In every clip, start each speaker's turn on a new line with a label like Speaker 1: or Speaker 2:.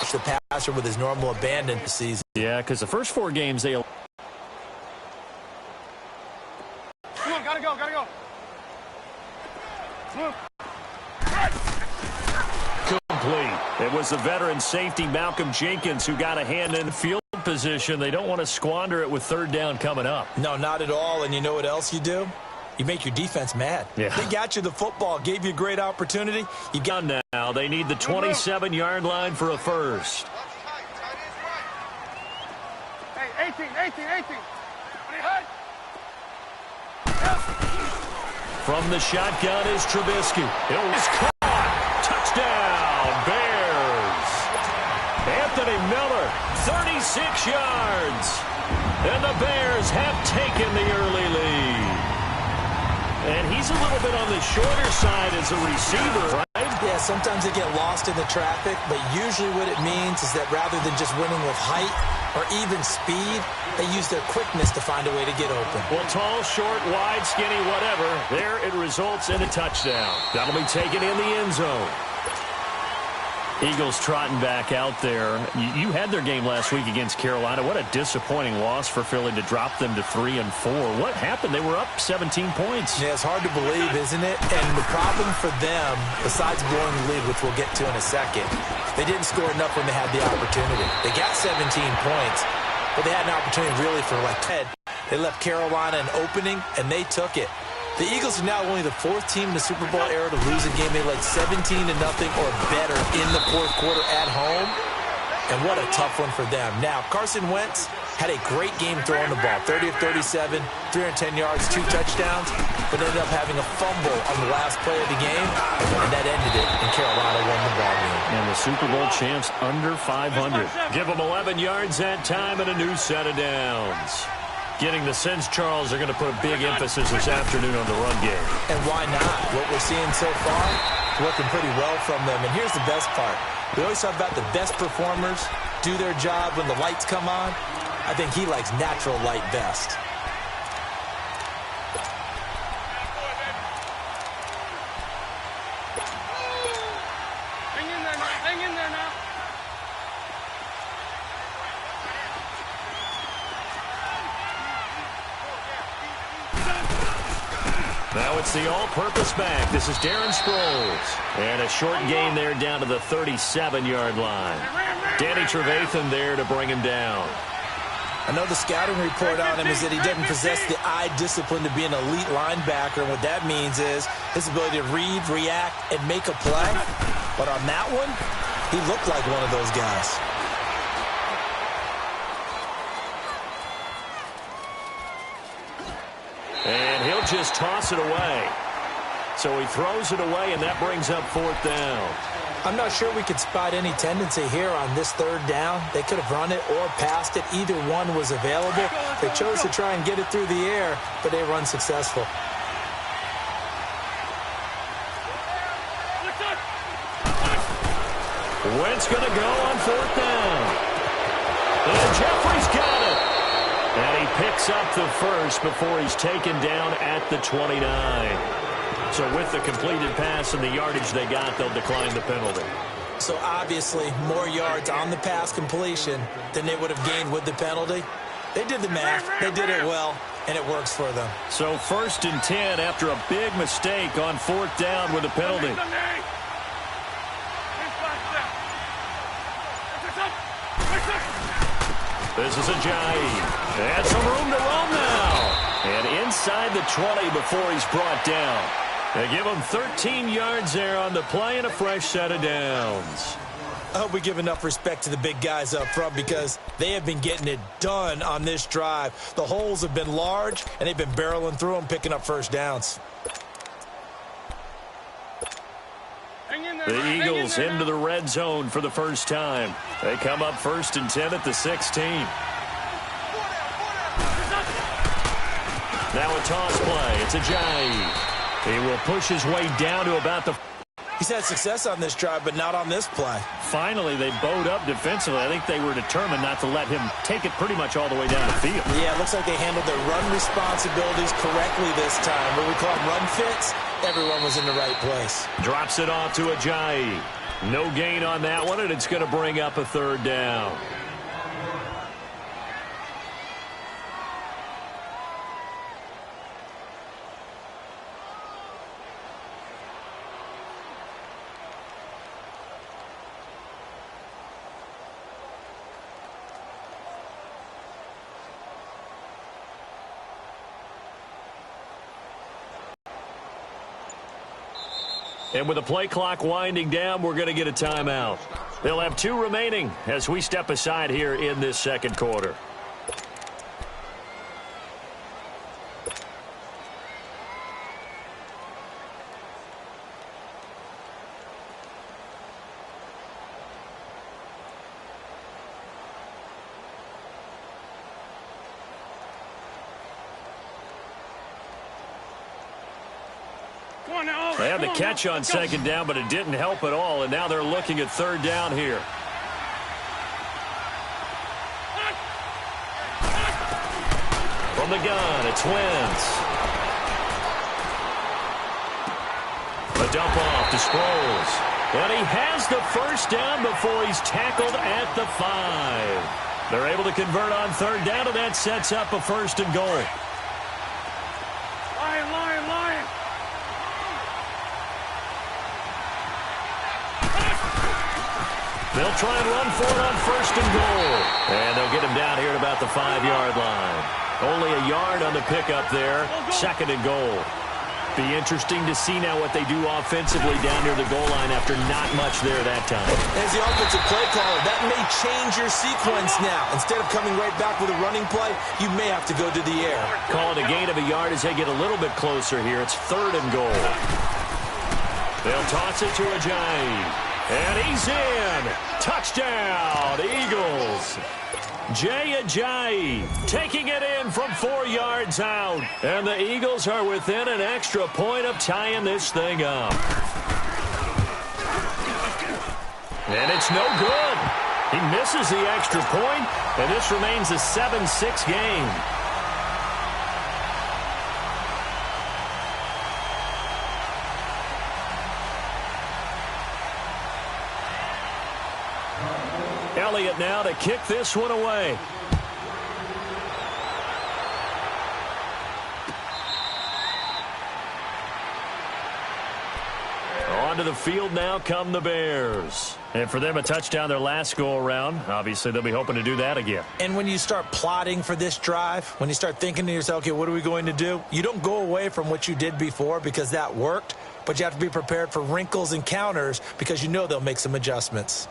Speaker 1: rush the passer with his normal abandon this season.
Speaker 2: Yeah, because the first 4 games they...
Speaker 3: Come on, gotta go. Move.
Speaker 2: Complete. It was the veteran safety Malcolm Jenkins who got a hand in field position. They don't want to squander it with 3rd down coming up.
Speaker 1: No, not at all. And you know what else you do? You make your defense mad.
Speaker 2: Yeah.
Speaker 1: They got you the football, gave you a great opportunity. You got
Speaker 2: now. They need the 27-yard line for a first.
Speaker 3: Hey, 18.
Speaker 2: From the shotgun is Trubisky. He's caught. Touchdown, Bears. Anthony Miller, 36 yards. And the Bears have taken the early lead. And he's a little bit on the shorter side as a receiver, right?
Speaker 1: Yeah, sometimes they get lost in the traffic, but usually what it means is that rather than just winning with height or even speed, they use their quickness to find a way to get open.
Speaker 2: Well, tall, short, wide, skinny, whatever, there it results in a touchdown. That'll be taken in the end zone. Eagles trotting back out there. You had their game last week against Carolina. What a disappointing loss for Philly to drop them to 3-4. What happened? They were up 17 points.
Speaker 1: Yeah, it's hard to believe, isn't it? And the problem for them, besides blowing the lead, which we'll get to in a second, they didn't score enough when they had the opportunity. They got 17 points, but they had an opportunity really for like 10. They left Carolina an opening, and they took it. The Eagles are now only the 4th team in the Super Bowl era to lose a game they led 17-0 or better in the 4th quarter at home. And what a tough one for them. Now, Carson Wentz had a great game throwing the ball. 30 of 37, 310 yards, 2 touchdowns, but ended up having a fumble on the last play of the game, and that ended it, and Carolina won the ball game.
Speaker 2: And the Super Bowl champs under 500. Give them 11 yards that time and a new set of downs. Getting the sense Charles are going to put a big emphasis this afternoon on the run game.
Speaker 1: And why not? What we're seeing so far, working pretty well from them. And here's the best part. We always talk about the best performers do their job when the lights come on. I think he likes natural light best.
Speaker 3: Hang in there now.
Speaker 2: Now it's the all-purpose back. This is Darren Sproles. And a short gain there down to the 37-yard line. Danny Trevathan there to bring him down.
Speaker 1: I know the scouting report on him is that he doesn't possess the eye discipline to be an elite linebacker. And what that means is his ability to read, react, and make a play. But on that one, he looked like one of those guys.
Speaker 2: And he'll just toss it away. So he throws it away, and that brings up 4th down.
Speaker 1: I'm not sure we could spot any tendency here on this 3rd down. They could have run it or passed it. Either one was available. They chose to try and get it through the air, but they were unsuccessful.
Speaker 2: Wentz going to go on 4th down. And Jeffrey's got it. And he picks up the first before he's taken down at the 29. So with the completed pass and the yardage they got, they'll decline the penalty.
Speaker 1: So obviously more yards on the pass completion than they would have gained with the penalty. They did the math. They did it well, and it works for them.
Speaker 2: So 1st and 10 after a big mistake on 4th down with a penalty. This is Ajayi. And some room to run now. And inside the 20 before he's brought down. They give him 13 yards there on the play and a fresh set of downs.
Speaker 1: I hope we give enough respect to the big guys up front because they have been getting it done on this drive. The holes have been large, and they've been barreling through them, picking up first downs.
Speaker 2: The Eagles into the red zone for the first time. They come up 1st and 10 at the 16. Now a toss play. It's Ajayi. He will push his way down to about the...
Speaker 1: He's had success on this drive, but not on this play.
Speaker 2: Finally, they bowed up defensively. I think they were determined not to let him take it pretty much all the way down the field.
Speaker 1: Yeah, it looks like they handled their run responsibilities correctly this time. When we call them run fits, everyone was in the right place.
Speaker 2: Drops it off to Ajayi. No gain on that one, and it's going to bring up a third down. And with the play clock winding down, we're going to get a timeout. They'll have 2 remaining as we step aside here in this second quarter. They had the catch on second down, but it didn't help at all, and now they're looking at third down here. From the gun, it's Wentz. A dump off to Sproles. And he has the first down before he's tackled at the 5. They're able to convert on third down, and that sets up a 1st and goal.
Speaker 3: Lion.
Speaker 2: They'll try and run for it on 1st and goal. And they'll get him down here at about the 5-yard line. Only a yard on the pickup there. 2nd and goal. Be interesting to see now what they do offensively down near the goal line after not much there that time.
Speaker 1: As the offensive play caller, that may change your sequence now. Instead of coming right back with a running play, you may have to go to the air.
Speaker 2: Call it a gain of a yard as they get a little bit closer here. It's 3rd and goal. They'll toss it to Ajayi. And he's in. Touchdown, Eagles. Jay Ajayi taking it in from 4 yards out. And the Eagles are within an extra point of tying this thing up. And it's no good. He misses the extra point, and this remains a 7-6 game. Elliott now to kick this one away. Onto the field now come the Bears. And for them, a touchdown their last go-around. Obviously, they'll be hoping to do that again.
Speaker 1: And when you start plotting for this drive, when you start thinking to yourself, okay, what are we going to do? You don't go away from what you did before because that worked, but you have to be prepared for wrinkles and counters because you know they'll make some adjustments.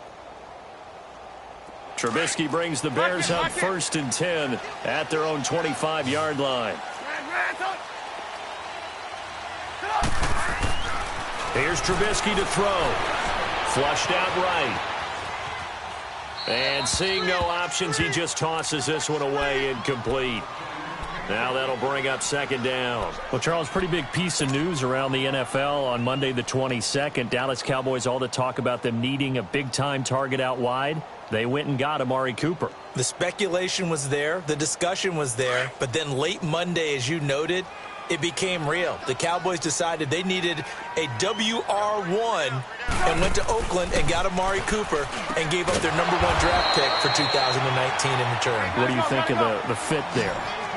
Speaker 2: Trubisky brings the Bears up 1st and 10 at their own 25-yard line. Here's Trubisky to throw. Flushed out right. And seeing no options, he just tosses this one away, incomplete. Now that'll bring up 2nd down. Well, Charles, pretty big piece of news around the NFL on Monday the 22nd. Dallas Cowboys, all the talk about them needing a big-time target out wide. They went and got Amari Cooper.
Speaker 1: The speculation was there. The discussion was there. But then late Monday, as you noted, it became real. The Cowboys decided they needed a WR1 and went to Oakland and got Amari Cooper and gave up their #1 draft pick for 2019 in return.
Speaker 2: What do you think of the fit there?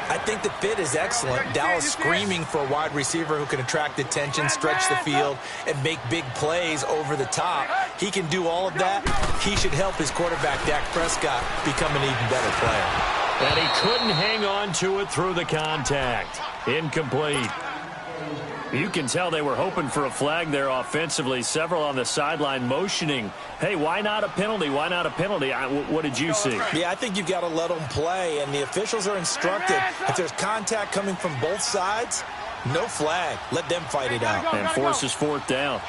Speaker 1: I think the fit is excellent. Dallas screaming for a wide receiver who can attract attention, stretch the field, and make big plays over the top. He can do all of that. He should help his quarterback, Dak Prescott, become an even better player.
Speaker 2: And he couldn't hang on to it through the contact. Incomplete. You can tell they were hoping for a flag there offensively. Several on the sideline motioning, hey, why not a penalty? Why not a penalty? What did you see?
Speaker 1: Yeah, I think you've got to let them play, and the officials are instructed. If there's contact coming from both sides, no flag. Let them fight it out.
Speaker 2: And forces 4th down.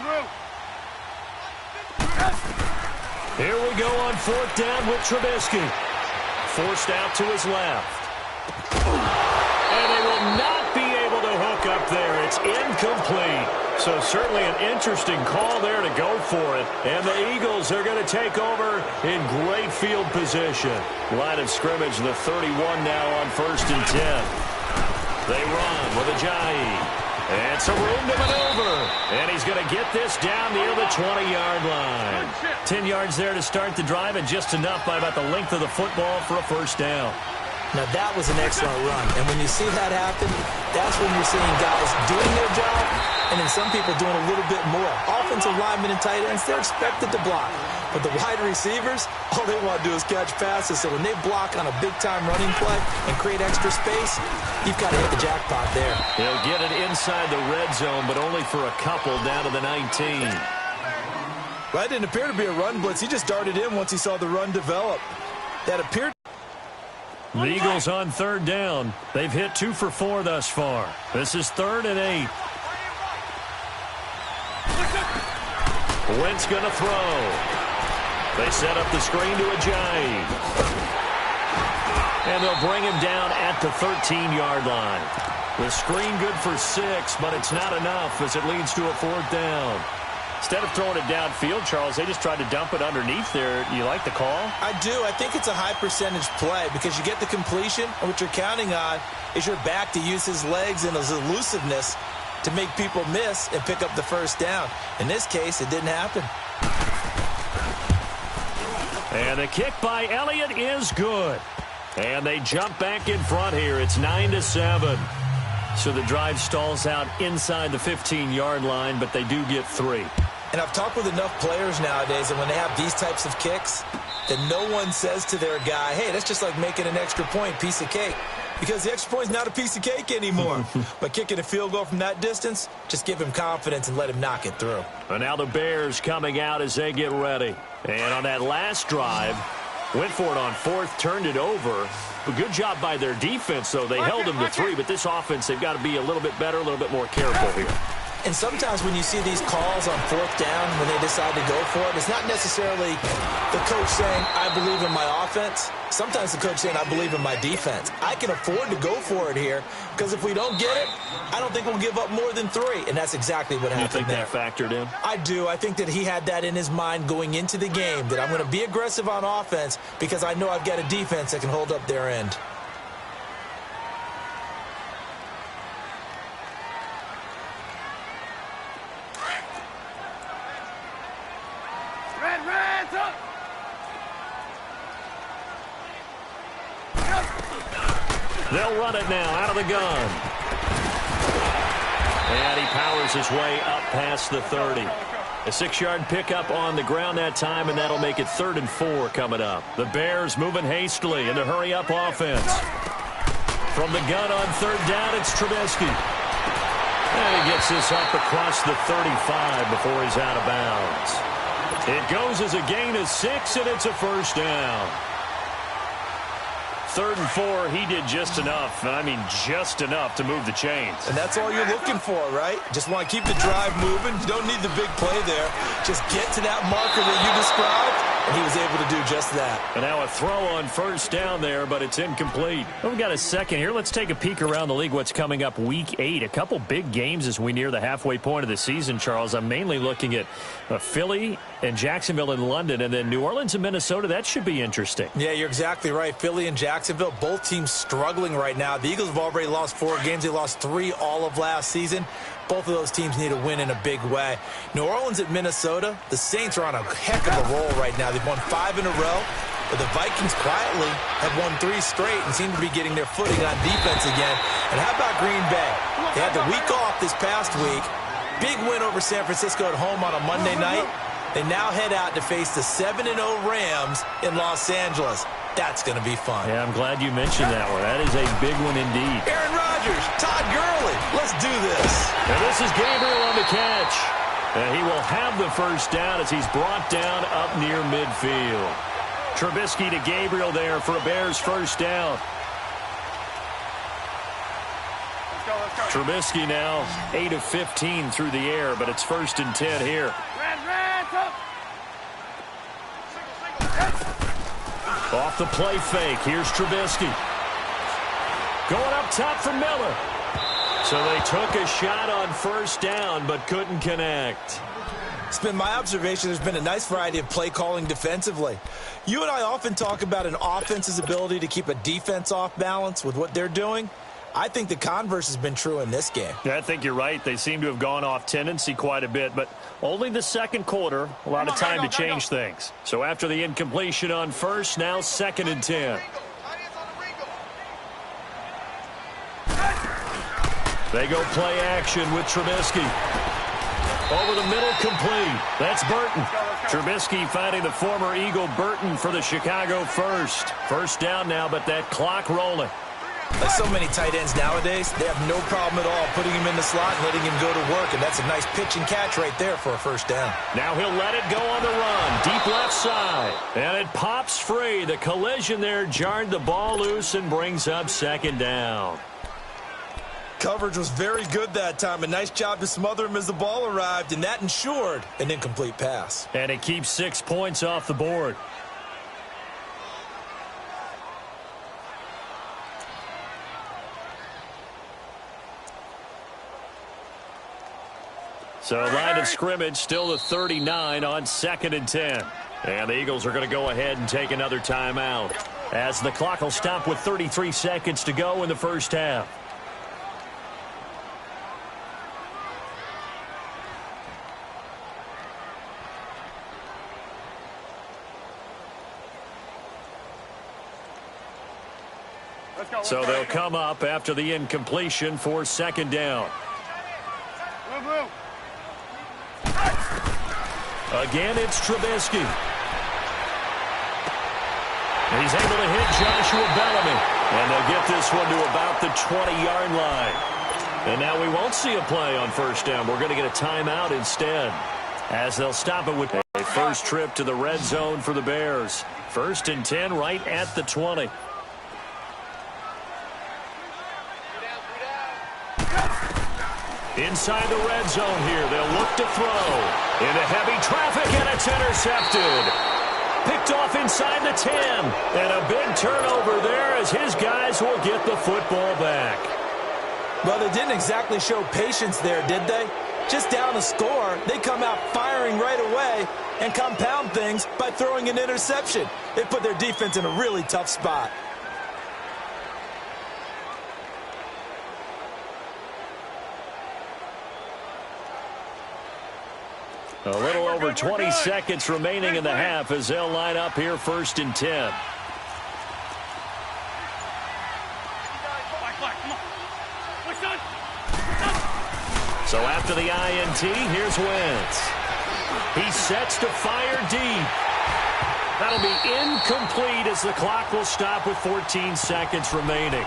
Speaker 3: Blue.
Speaker 2: Here we go on 4th down with Trubisky. Forced out to his left. And they will not be able to hook up there. It's incomplete. So certainly an interesting call there to go for it. And the Eagles are going to take over in great field position. Line of scrimmage, the 31 now on 1st and 10. They run with Ajayi. And some room to maneuver. And he's going to get this down near the 20-yard line. 10 yards there to start the drive, and just enough by about the length of the football for a first down.
Speaker 1: Now, that was an excellent run. And when you see that happen, that's when you're seeing guys doing their job and then some people doing a little bit more. Offensive linemen and tight ends, they're expected to block. But the wide receivers, all they want to do is catch passes. So when they block on a big-time running play and create extra space, you've got to hit the jackpot there.
Speaker 2: He'll get it inside the red zone, but only for a couple down to the 19.
Speaker 1: Well, that didn't appear to be a run blitz. He just darted in once he saw the run develop. That appeared.
Speaker 2: The Eagles on 3rd down. They've hit 2 for 4 thus far. This is 3rd and 8. Wentz going to throw. They set up the screen to Ajayi. And they'll bring him down at the 13-yard line. The screen good for 6, but it's not enough as it leads to a 4th down. Instead of throwing it downfield, Charles, they just tried to dump it underneath there. You like the call?
Speaker 1: I do. I think it's a high-percentage play because you get the completion, and what you're counting on is your back to use his legs and his elusiveness to make people miss and pick up the first down. In this case, it didn't happen.
Speaker 2: And the kick by Elliott is good. And they jump back in front here. It's 9-7. So the drive stalls out inside the 15-yard line, but they do get 3.
Speaker 1: And I've talked with enough players nowadays, and when they have these types of kicks, that no one says to their guy, hey, that's just like making an extra point, piece of cake. Because the extra point is not a piece of cake anymore. But kicking a field goal from that distance, just give him confidence and let him knock it through.
Speaker 2: And now the Bears coming out as they get ready. And on that last drive, went for it on 4th, turned it over. But good job by their defense, though. They held them to 3, but this offense, they've got to be a little bit better, a little bit more careful here.
Speaker 1: And sometimes when you see these calls on 4th down, when they decide to go for it, it's not necessarily the coach saying, I believe in my offense. Sometimes the coach saying, I believe in my defense. I can afford to go for it here because if we don't get it, I don't think we'll give up more than 3. And that's exactly what happened
Speaker 2: there. You think
Speaker 1: there.
Speaker 2: that factored in?
Speaker 1: I do. I think that he had that in his mind going into the game, that I'm going to be aggressive on offense because I know I've got a defense that can hold up their end.
Speaker 2: They'll run it now out of the gun. And he powers his way up past the 30. A 6-yard pickup on the ground that time, and that'll make it 3rd and 4 coming up. The Bears moving hastily in the hurry-up offense. From the gun on 3rd down, it's Trubisky. And he gets this up across the 35 before he's out of bounds. It goes as a gain of 6, and it's a first down. 3rd and 4, he did just enough, and I mean just enough to move the chains.
Speaker 1: And that's all you're looking for, right? Just want to keep the drive moving. You don't need the big play there. Just get to that marker that you described, and he was able to do just that.
Speaker 2: And now a throw on first down there, but it's incomplete. Well, we've got a second here. Let's take a peek around the league. What's coming up week 8? A couple big games as we near the halfway point of the season, Charles. I'm mainly looking at Philly and Jacksonville and London, and then New Orleans and Minnesota. That should be interesting.
Speaker 1: Yeah, you're exactly right. Philly and Jacksonville, both teams struggling right now. The Eagles have already lost 4 games. They lost 3 all of last season. Both of those teams need a win in a big way. New Orleans at Minnesota, the Saints are on a heck of a roll right now. They've won 5 in a row, but the Vikings quietly have won 3 straight and seem to be getting their footing on defense again. And how about Green Bay? They had the week off this past week. Big win over San Francisco at home on a Monday night. They now head out to face the 7-0 Rams in Los Angeles. That's going to be fun.
Speaker 2: Yeah, I'm glad you mentioned that one. That is a big one indeed.
Speaker 1: Aaron Rodgers, Todd Gurley, let's do this.
Speaker 2: And this is Gabriel on the catch. And he will have the first down as he's brought down up near midfield. Trubisky to Gabriel there for a Bears first down.
Speaker 3: Let's go.
Speaker 2: Trubisky now 8 of 15 through the air, but it's 1st and 10 here. Off the play fake. Here's Trubisky. Going up top for Miller. So they took a shot on first down but couldn't connect.
Speaker 1: It's been my observation there's been a nice variety of play calling defensively. You and I often talk about an offense's ability to keep a defense off balance with what they're doing. I think the converse has been true in this game.
Speaker 2: Yeah, I think you're right. They seem to have gone off tendency quite a bit, but only the second quarter, a lot of time to change things. So after the incompletion on first, now 2nd and 10. They go play action with Trubisky. Over the middle, complete. That's Burton. Trubisky finding the former Eagle Burton for the Chicago first. First down now, but that clock rolling.
Speaker 1: There's so many tight ends nowadays, they have no problem at all putting him in the slot and letting him go to work, and that's a nice pitch and catch right there for a first down.
Speaker 2: Now he'll let it go on the run. Deep left side. And it pops free. The collision there jarred the ball loose and brings up 2nd down.
Speaker 1: Coverage was very good that time. A nice job to smother him as the ball arrived, and that ensured an incomplete pass.
Speaker 2: And it keeps 6 points off the board. So line of scrimmage still the 39 on 2nd and 10. And the Eagles are going to go ahead and take another timeout, as the clock will stop with 33 seconds to go in the first half. So they'll come up after the incompletion for 2nd down. Again, it's Trubisky. He's able to hit Joshua Bellamy. And they'll get this one to about the 20-yard line. And now we won't see a play on first down. We're going to get a timeout instead, as they'll stop it with a first trip to the red zone for the Bears. 1st and 10 right at the 20. Inside the red zone here, they'll look to throw. Into heavy traffic, and it's intercepted. Picked off inside the 10. And a big turnover there as his guys will get the football back.
Speaker 1: Well, they didn't exactly show patience there, did they? Just down a score, they come out firing right away and compound things by throwing an interception. They put their defense in a really tough spot.
Speaker 2: A little over 20 seconds remaining in the half as they'll line up here 1st and 10. So after the INT, here's Wentz. He sets to fire deep. That'll be incomplete as the clock will stop with 14 seconds remaining.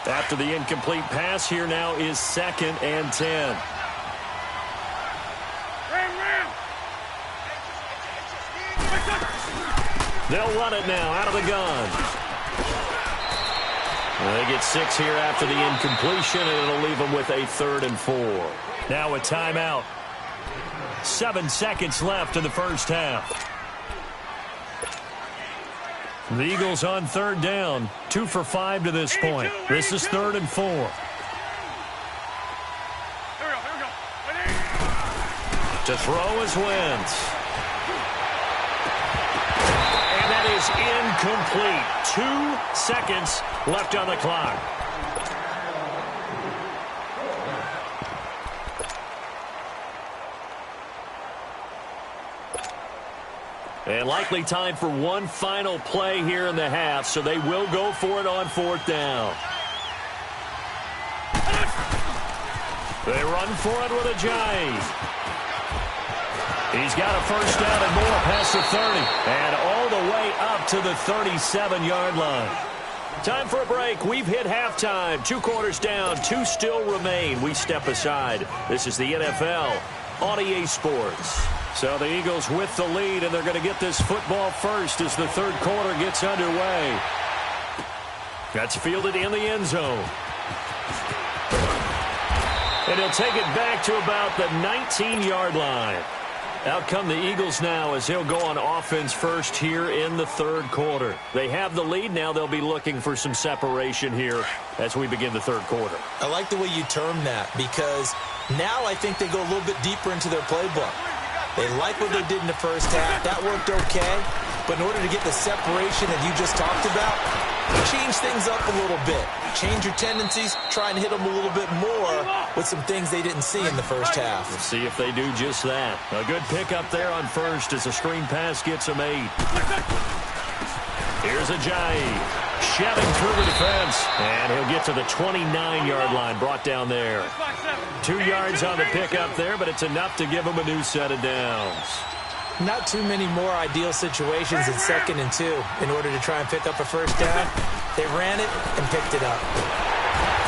Speaker 2: After the incomplete pass, here now is 2nd and 10. They'll run it now out of the gun. They get 6 here after the incompletion, and it'll leave them with a 3rd and 4. Now a timeout. 7 seconds left in the first half. The Eagles on 3rd down. 2 for 5 to this point. This is 3rd and 4. To throw is Wentz. And that is incomplete. 2 seconds left on the clock. And likely time for one final play here in the half, so they will go for it on 4th down. They run for it with a jive. He's got a first down and more past the 30. And all the way up to the 37-yard line. Time for a break. We've hit halftime. 2 quarters down. 2 still remain. We step aside. This is the NFL on EA Sports. So the Eagles with the lead, and they're going to get this football first as the 3rd quarter gets underway. That's fielded in the end zone. And he'll take it back to about the 19-yard line. Out come the Eagles now as they'll go on offense first here in the third quarter. They have the lead. Now they'll be looking for some separation here as we begin the third quarter.
Speaker 1: I like the way you term that because now I think they go a little bit deeper into their playbook. They like what they did in the first half. That worked okay. But in order to get the separation that you just talked about, change things up a little bit. Change your tendencies. Try and hit them a little bit more with some things they didn't see in the first half.
Speaker 2: Let's see if they do just that. A good pickup there on first as a screen pass gets them 8. Here's Ajayi shoving through the defense. And he'll get to the 29-yard line, brought down there. 2 yards on the pickup there, but it's enough to give him a new set of downs.
Speaker 1: Not too many more ideal situations in 2nd and 2 in order to try and pick up a first down. They ran it and picked it up.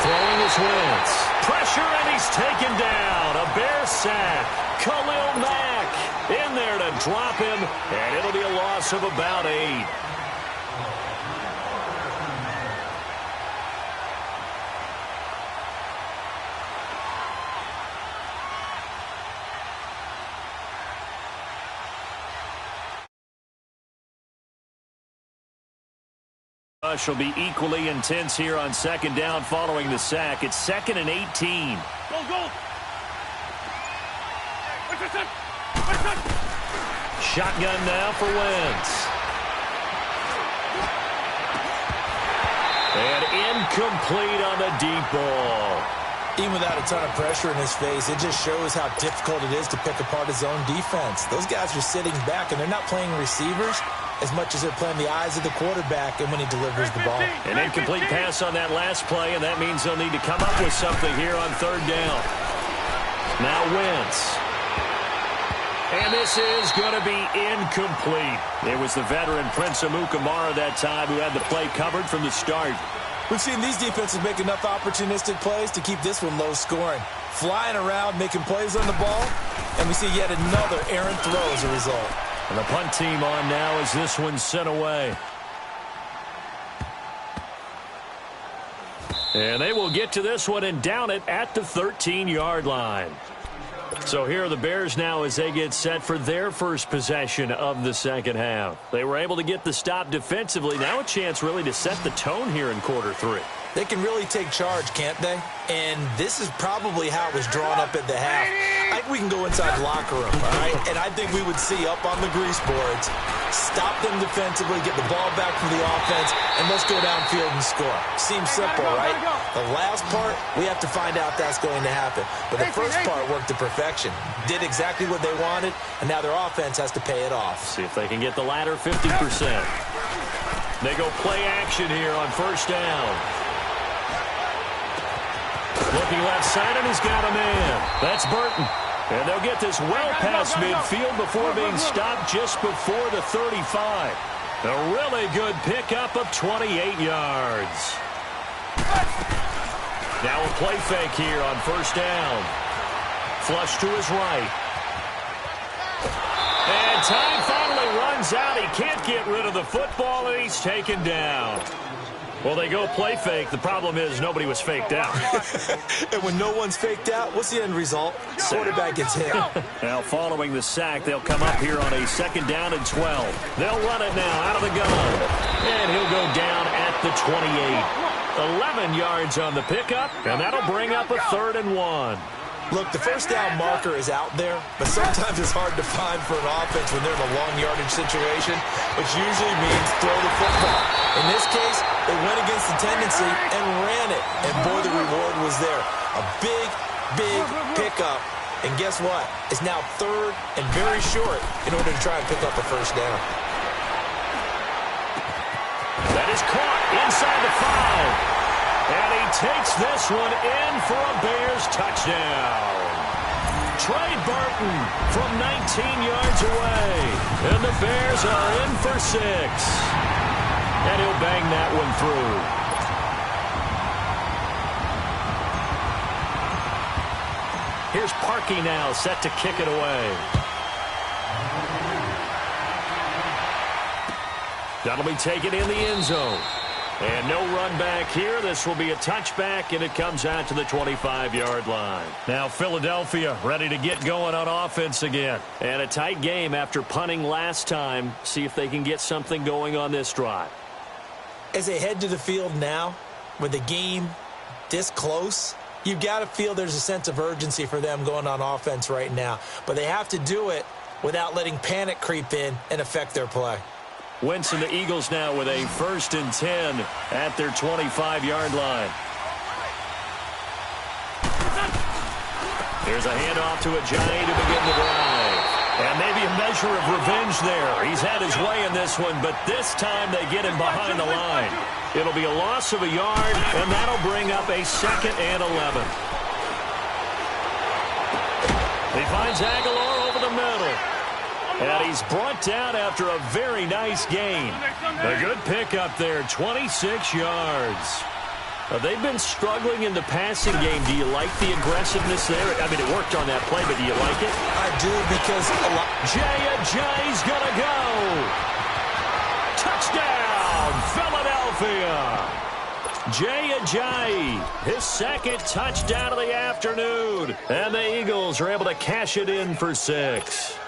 Speaker 2: Throwing his Wentz. Pressure, and he's taken down. A Bear sack. Khalil Mack in there to drop him, and it'll be a loss of about 8. Rush will be equally intense here on 2nd down following the sack. It's 2nd and 18.
Speaker 3: Go.
Speaker 2: Shotgun now for Wentz. And incomplete on the deep ball.
Speaker 1: Even without a ton of pressure in his face, it just shows how difficult it is to pick apart his own defense. Those guys are sitting back, and they're not playing receivers as much as they're playing the eyes of the quarterback and when he delivers the ball.
Speaker 2: An incomplete pass on that last play, and that means they'll need to come up with something here on 3rd down. Now Wentz. And this is going to be incomplete. It was the veteran Prince Amukamara that time who had the play covered from the start.
Speaker 1: We've seen these defenses make enough opportunistic plays to keep this one low scoring. Flying around, making plays on the ball, and we see yet another errant throw as a result.
Speaker 2: And the punt team on now as this one's sent away. And they will get to this one and down it at the 13-yard line. So here are the Bears now as they get set for their first possession of the second half. They were able to get the stop defensively. Now a chance really to set the tone here in quarter 3.
Speaker 1: They can really take charge, can't they? And this is probably how it was drawn up at the half. I think we can go inside the locker room, all right? And I think we would see up on the grease boards, stop them defensively, get the ball back from the offense, and let's go downfield and score. Seems simple, right? The last part, we have to find out that's going to happen. But the first part worked to perfection. Did exactly what they wanted, and now their offense has to pay it off.
Speaker 2: See if they can get the latter 50%. They go play action here on 1st down. Looking left side, and he's got a man. That's Burton. And they'll get this well past midfield before being stopped just before the 35. A really good pickup of 28 yards. Now a play fake here on 1st down. Flush to his right. And time finally runs out. He can't get rid of the football, and he's taken down. Well, they go play fake. The problem is nobody was faked out.
Speaker 1: And when no one's faked out, what's the end result? Quarterback gets hit.
Speaker 2: Now, following the sack, they'll come up here on a 2nd down and 12. They'll run it now out of the gun. And he'll go down at the 28. 11 yards on the pickup, and that'll bring up a 3rd and 1.
Speaker 1: Look, the first down marker is out there, but sometimes it's hard to find for an offense when they're in a long yardage situation, which usually means throw the football. In this case, they went against the tendency and ran it, and boy, the reward was there. A big, big pickup, and guess what? It's now 3rd and very short in order to try and pick up a first down.
Speaker 2: That is caught inside the 5. And he takes this one in for a Bears touchdown. Trey Burton from 19 yards away. And the Bears are in for 6. And he'll bang that one through. Here's Parkey now set to kick it away. That'll be taken in the end zone. And no run back here. This will be a touchback, and it comes out to the 25-yard line. Now Philadelphia ready to get going on offense again. And a tight game after punting last time. See if they can get something going on this drive.
Speaker 1: As they head to the field now, with the game this close, you've got to feel there's a sense of urgency for them going on offense right now. But they have to do it without letting panic creep in and affect their play.
Speaker 2: Wentz and the Eagles now with a 1st and 10 at their 25-yard line. There's a handoff to Ajayi to begin the drive. And maybe a measure of revenge there. He's had his way in this one, but this time they get him behind the line. It'll be a loss of a yard, and that'll bring up a 2nd and 11. He finds Aguilar over the middle. And he's brought down after a very nice gain. A good pickup there, 26 yards. They've been struggling in the passing game. Do you like the aggressiveness there? I mean, it worked on that play, but do you like it?
Speaker 1: I do, because
Speaker 2: Ajayi's going to go. Touchdown, Philadelphia. Ajayi, his 2nd touchdown of the afternoon. And the Eagles are able to cash it in for 6.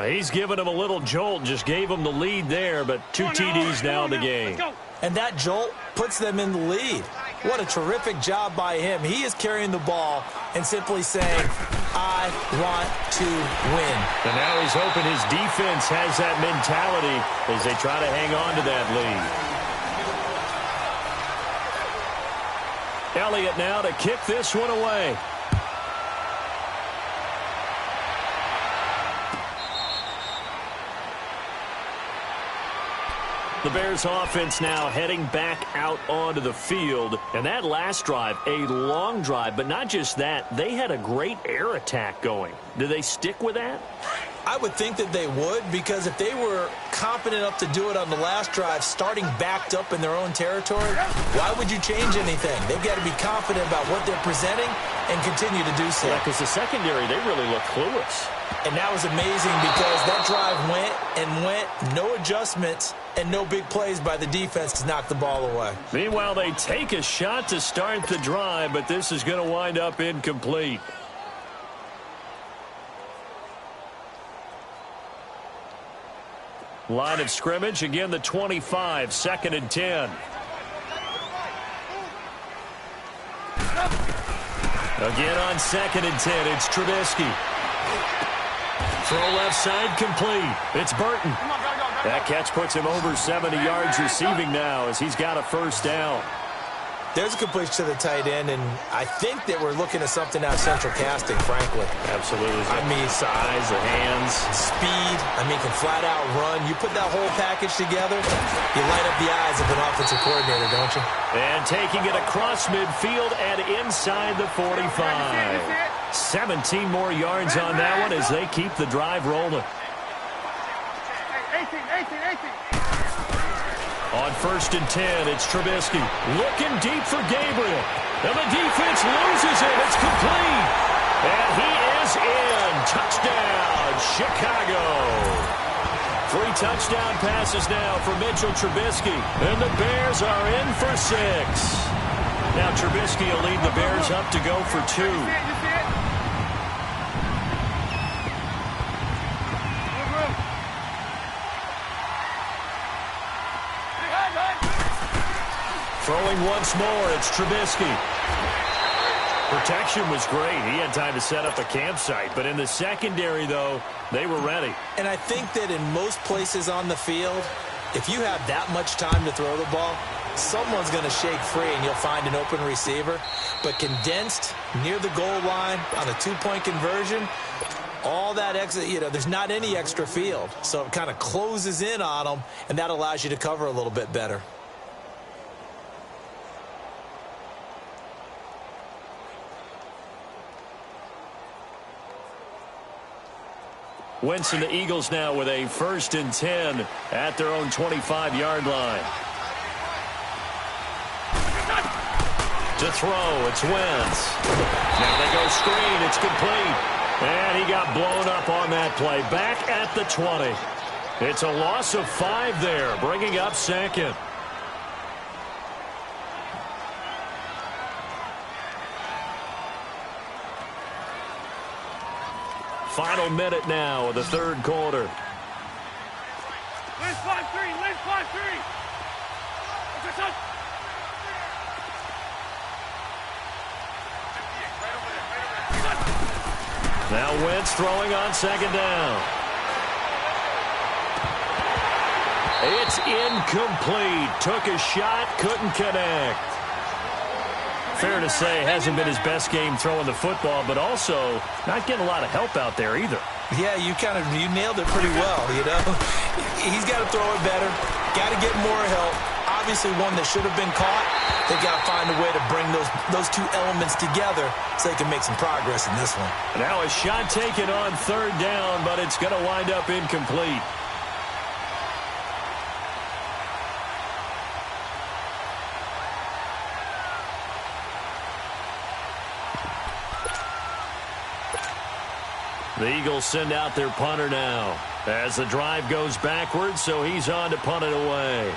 Speaker 2: He's given him a little jolt, just gave him the lead there, but 2 TDs now in the game.
Speaker 1: And that jolt puts them in the lead. What a terrific job by him. He is carrying the ball and simply saying, I want to win.
Speaker 2: And now he's hoping his defense has that mentality as they try to hang on to that lead. Elliott now to kick this one away. The Bears offense now heading back out onto the field. And that last drive, a long drive, but not just that, they had a great air attack going. Do they stick with that?
Speaker 1: I would think that they would, because if they were confident enough to do it on the last drive, starting backed up in their own territory, why would you change anything? They've got to be confident about what they're presenting and continue to do so.
Speaker 2: Yeah, because the secondary, they really look clueless.
Speaker 1: And that was amazing, because that drive went, no adjustments, and no big plays by the defense to knock the ball away.
Speaker 2: Meanwhile, they take a shot to start the drive, but this is going to wind up incomplete. Line of scrimmage, again the 25, 2nd and 10. Again on 2nd and 10, it's Trubisky. Throw left side complete. It's Burton. That catch puts him over 70 yards receiving now as he's got a 1st down.
Speaker 1: There's a completion to the tight end, and I think that we're looking at something out of central casting, frankly.
Speaker 2: Absolutely.
Speaker 1: I mean,
Speaker 2: size, the hands.
Speaker 1: Speed. I mean, can flat out run. You put that whole package together, you light up the eyes of an offensive coordinator, don't you?
Speaker 2: And taking it across midfield and inside the 45. 17 more yards on that one as they keep the drive rolling.
Speaker 3: 18.
Speaker 2: On 1st and 10, it's Trubisky. Looking deep for Gabriel. And the defense loses it. It's complete. And he is in. Touchdown, Chicago. 3 touchdown passes now for Mitchell Trubisky. And the Bears are in for 6. Now Trubisky will lead the Bears up to go for 2. Throwing once more, it's Trubisky. Protection was great. He had time to set up a campsite. But in the secondary, though, they were ready.
Speaker 1: And I think that in most places on the field, if you have that much time to throw the ball, someone's going to shake free and you'll find an open receiver. But condensed near the goal line on a 2-point conversion, all that extra, there's not any extra field. So it kind of closes in on them, and that allows you to cover a little bit better.
Speaker 2: Wentz and the Eagles now with a 1st and 10 at their own 25-yard line. To throw, it's Wentz. Now they go screen, it's complete. And he got blown up on that play. Back at the 20. It's a loss of 5 there, bringing up 2nd. Final minute now of the third quarter.
Speaker 3: Lynch 5-3, Lynch 5-3.
Speaker 2: Now Wentz throwing on second down. It's incomplete. Took a shot, couldn't connect. Fair to say, hasn't been his best game throwing the football, but also not getting a lot of help out there either.
Speaker 1: Yeah, you nailed it pretty well, you know. He's got to throw it better. Got to get more help. Obviously one that should have been caught. They got to find a way to bring those two elements together so they can make some progress in this one.
Speaker 2: Now a shot taken on third down, but it's going to wind up incomplete. The Eagles send out their punter now as the drive goes backwards, so he's on to punt it away.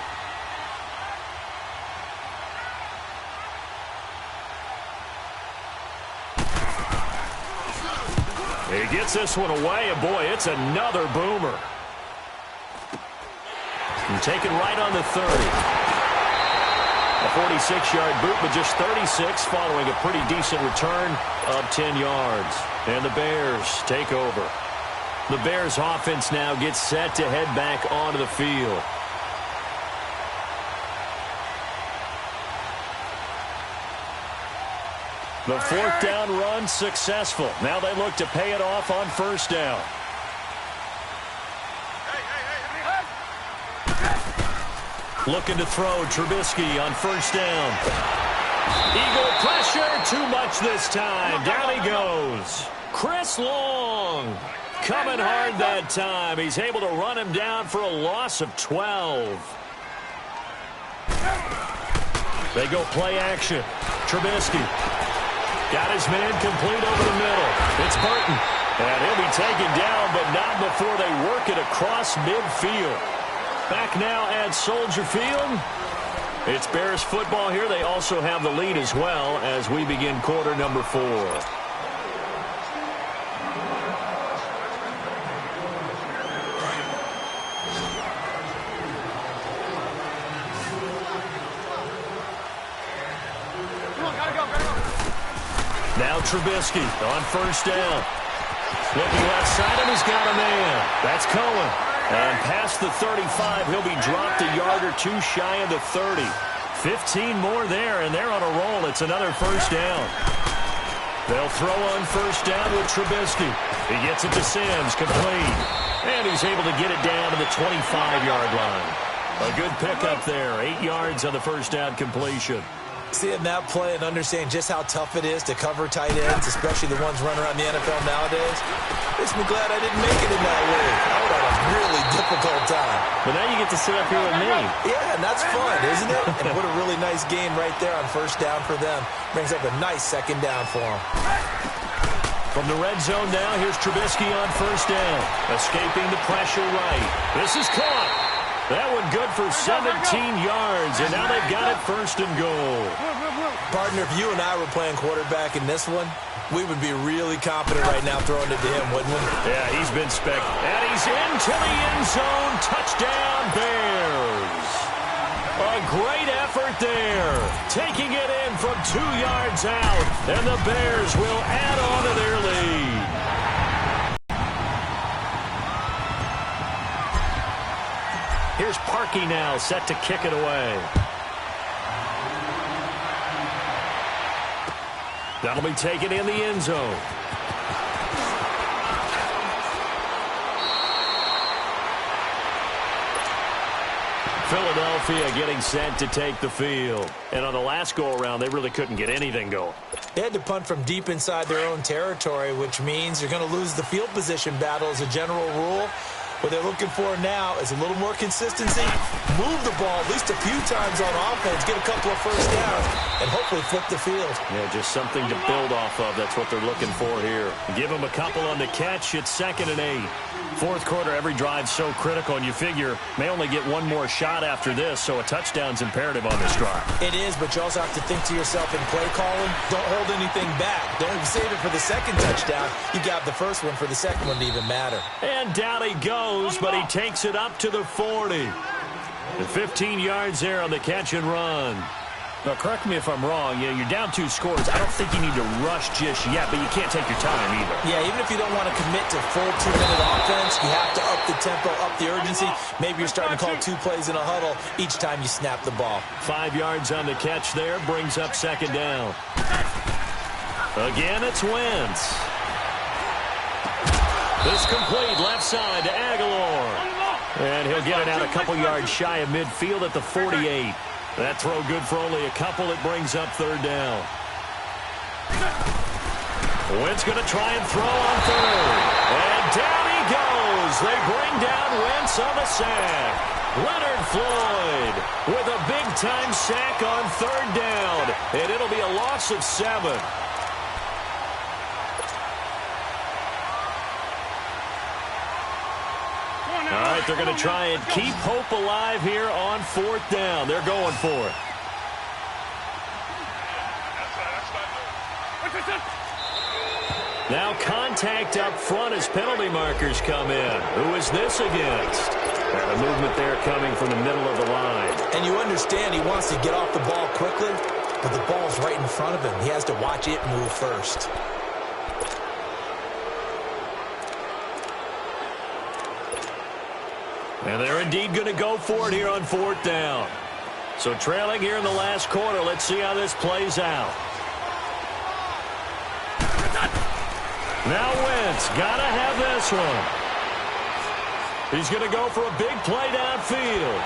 Speaker 2: He gets this one away, and boy, it's another boomer. And taken right on the 30. A 46-yard boot, but just 36 following a pretty decent return of 10 yards. And the Bears take over. The Bears offense now gets set to head back onto the field. The fourth down run successful. Now they look to pay it off on first down. Looking to throw Trubisky on first down. Eagle pressure, too much this time. Down he goes. Chris Long coming hard that time. He's able to run him down for a loss of 12. They go play action. Trubisky got his man complete over the middle. It's Burton. And he'll be taken down, but not before they work it across midfield. Back now at Soldier Field. It's Bears football here. They also have the lead as well as we begin quarter number 4. Now Trubisky on first down. Looking left side, and he's got a man. That's Cohen. And past the 35, he'll be dropped a yard or two shy of the 30. 15 more there, and they're on a roll. It's another first down. They'll throw on first down with Trubisky. He gets it to Sims, complete. And he's able to get it down to the 25-yard line. A good pickup there. 8 yards on the first down completion.
Speaker 1: Seeing that play and understanding just how tough it is to cover tight ends, especially the ones running around the NFL nowadays, makes me glad I didn't make it in that league. I would have a really difficult time.
Speaker 2: But now you get to sit up here with me.
Speaker 1: Yeah, and that's fun, isn't it? And what a really nice game right there on first down for them. Brings up a nice second down for them.
Speaker 2: From the red zone now, here's Trubisky on first down. Escaping the pressure right. This is caught. That one good for 17 yards, and now they've got it first and goal.
Speaker 1: Partner, if you and I were playing quarterback in this one, we would be really confident right now throwing it to him, wouldn't we?
Speaker 2: Yeah, he's been and he's into the end zone. Touchdown, Bears. A great effort there. Taking it in from 2 yards out, and the Bears will add on to their lead. Here's Parkey now, set to kick it away. That'll be taken in the end zone. Philadelphia getting set to take the field. And on the last go-around, they really couldn't get anything going.
Speaker 1: They had to punt from deep inside their own territory, which means you're going to lose the field position battle as a general rule. What they're looking for now is a little more consistency, move the ball at least a few times on offense, get a couple of first downs, and hopefully flip the field.
Speaker 2: Yeah, just something to build off of. That's what they're looking for here. Give them a couple on the catch. It's 2nd and 8. Fourth quarter, every drive's so critical, and you figure may only get one more shot after this, so a touchdown's imperative on this drive.
Speaker 1: It is, but you also have to think to yourself in play calling, don't hold anything back. Don't save it for the second touchdown. You got the first one for the second one to even matter.
Speaker 2: And down he goes, but he takes it up to the 40. The 15 yards there on the catch and run. Now, correct me if I'm wrong. Yeah, you're down 2 scores. I don't think you need to rush just yet, but you can't take your time either.
Speaker 1: Yeah, even if you don't want to commit to full 2-minute offense, you have to up the tempo, up the urgency. Maybe you're starting to call 2 plays in a huddle each time you snap the ball.
Speaker 2: 5 yards on the catch there, brings up 2nd down. Again, it's Wentz. This complete left side to Aguilar. And he'll get it out a couple yards shy of midfield at the 48. That throw good for only a couple. It brings up 3rd down. Wentz going to try and throw on 3rd. And down he goes. They bring down Wentz on the sack. Leonard Floyd with a big-time sack on 3rd down. And it'll be a loss of 7. All right, they're going to try and keep hope alive here on 4th down. They're going for it. Now contact up front as penalty markers come in. Who is this against? And a movement there coming from the middle of the line.
Speaker 1: And you understand he wants to get off the ball quickly, but the ball's right in front of him. He has to watch it move first.
Speaker 2: And they're indeed going to go for it here on 4th down. So trailing here in the last quarter. Let's see how this plays out. Now Wentz got to have this one. He's going to go for a big play downfield.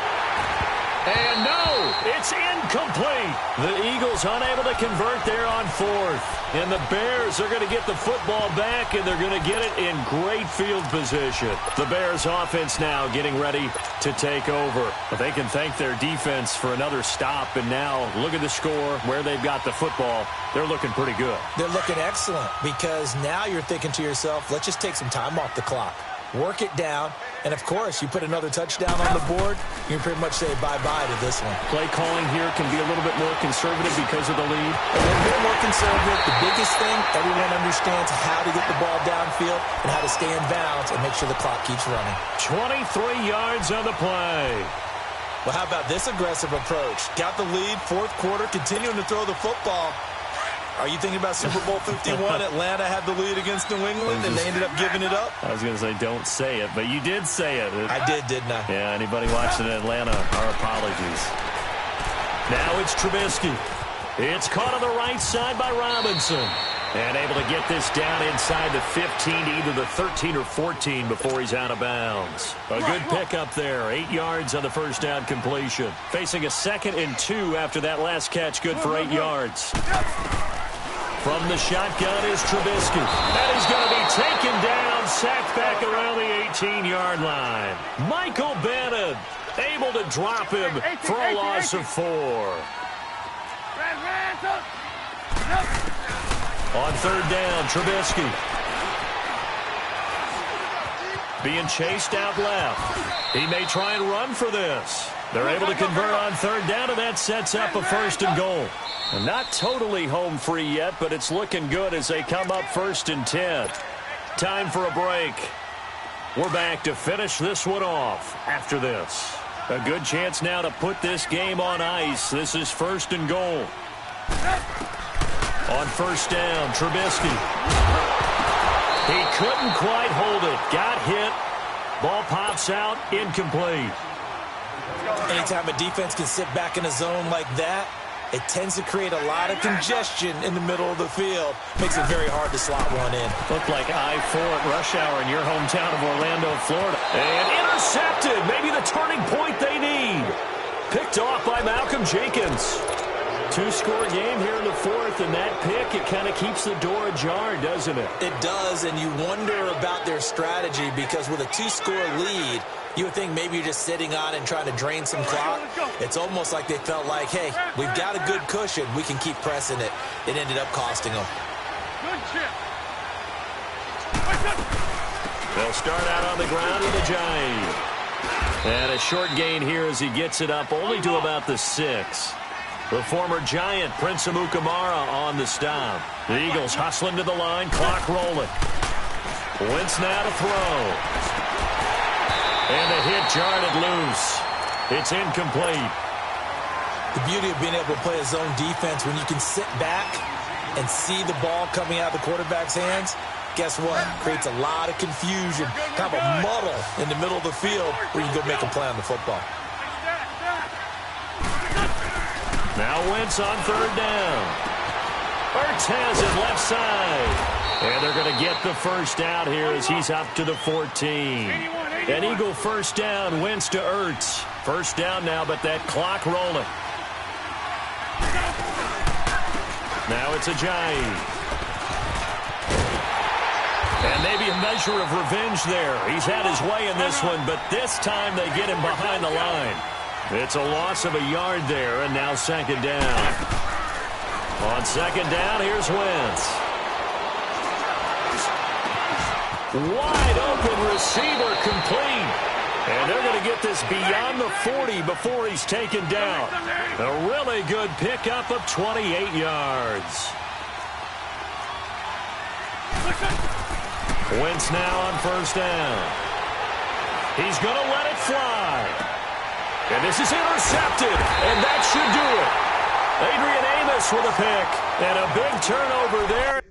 Speaker 2: And no, it's incomplete. The Eagles unable to convert there on 4th. And the Bears are going to get the football back, and they're going to get it in great field position. The Bears offense now getting ready to take over. But they can thank their defense for another stop. And now look at the score, where they've got the football. They're looking pretty good.
Speaker 1: They're looking excellent because now you're thinking to yourself, let's just take some time off the clock. Work it down. And, of course, you put another touchdown on the board, you can pretty much say bye-bye to this one.
Speaker 2: Play calling here can be a little bit more conservative because of the lead.
Speaker 1: A little bit more conservative. The biggest thing, everyone understands how to get the ball downfield and how to stay in bounds and make sure the clock keeps running.
Speaker 2: 23 yards on the play.
Speaker 1: Well, how about this aggressive approach? Got the lead, 4th quarter, continuing to throw the football. Are you thinking about Super Bowl 51? Atlanta had the lead against New England, and they ended up giving it up?
Speaker 2: I was going to say don't say it, but you did say it.
Speaker 1: I did, didn't I?
Speaker 2: Yeah, anybody watching in Atlanta, our apologies. Now it's Trubisky. It's caught on the right side by Robinson. And able to get this down inside the 15 to either the 13 or 14 before he's out of bounds. A good pickup there. 8 yards on the first down completion. Facing a 2nd and 2 after that last catch. Good for 8 yards. From the shotgun is Trubisky. And he's going to be taken down, sacked back around the 18-yard line. Michael Bennett able to drop him for a loss of 4. On 3rd down, Trubisky. Being chased out left. He may try and run for this. They're able to convert on 3rd down, and that sets up a 1st and goal. Not totally home free yet, but it's looking good as they come up 1st and 10. Time for a break. We're back to finish this one off after this. A good chance now to put this game on ice. This is 1st and goal. On 1st down, Trubisky. He couldn't quite hold it. Got hit. Ball pops out. Incomplete.
Speaker 1: Anytime a defense can sit back in a zone like that, it tends to create a lot of congestion in the middle of the field. Makes it very hard to slot one in.
Speaker 2: Looked like I-4 at rush hour in your hometown of Orlando, Florida. And intercepted. Maybe the turning point they need. Picked off by Malcolm Jenkins. two-score game here in the fourth, and that pick, it kind of keeps the door ajar, doesn't it?
Speaker 1: It does, and you wonder about their strategy because with a two-score lead, you would think maybe you're just sitting on it and trying to drain some clock. It's almost like they felt like, hey, we've got a good cushion. We can keep pressing it. It ended up costing them.
Speaker 3: Good chip.
Speaker 2: They'll start out on the ground with a giant. And a short gain here as he gets it up only to about the 6. The former Giant, Prince Amukamara, on the stop. The Eagles hustling to the line, clock rolling. Wentz now to throw. And the hit jarred it loose. It's incomplete.
Speaker 1: The beauty of being able to play a zone defense when you can sit back and see the ball coming out of the quarterback's hands, guess what? Creates a lot of confusion, kind of a muddle in the middle of the field where you can go make a play on the football.
Speaker 2: Now Wentz on third down. Ertz has it left side. And they're going to get the first out here as he's up to the 14. An Eagle first down, Wentz to Ertz. First down now, but that clock rolling. Now it's a Giant. And maybe a measure of revenge there. He's had his way in this one, but this time they get him behind the line. It's a loss of a yard there, and now second down. On second down, here's Wentz. Wide open receiver complete. And they're going to get this beyond the 40 before he's taken down. A really good pickup of 28 yards. Wentz now on first down. He's going to let it fly. And this is intercepted, and that should do it. Adrian Amos with a pick, and a big turnover there.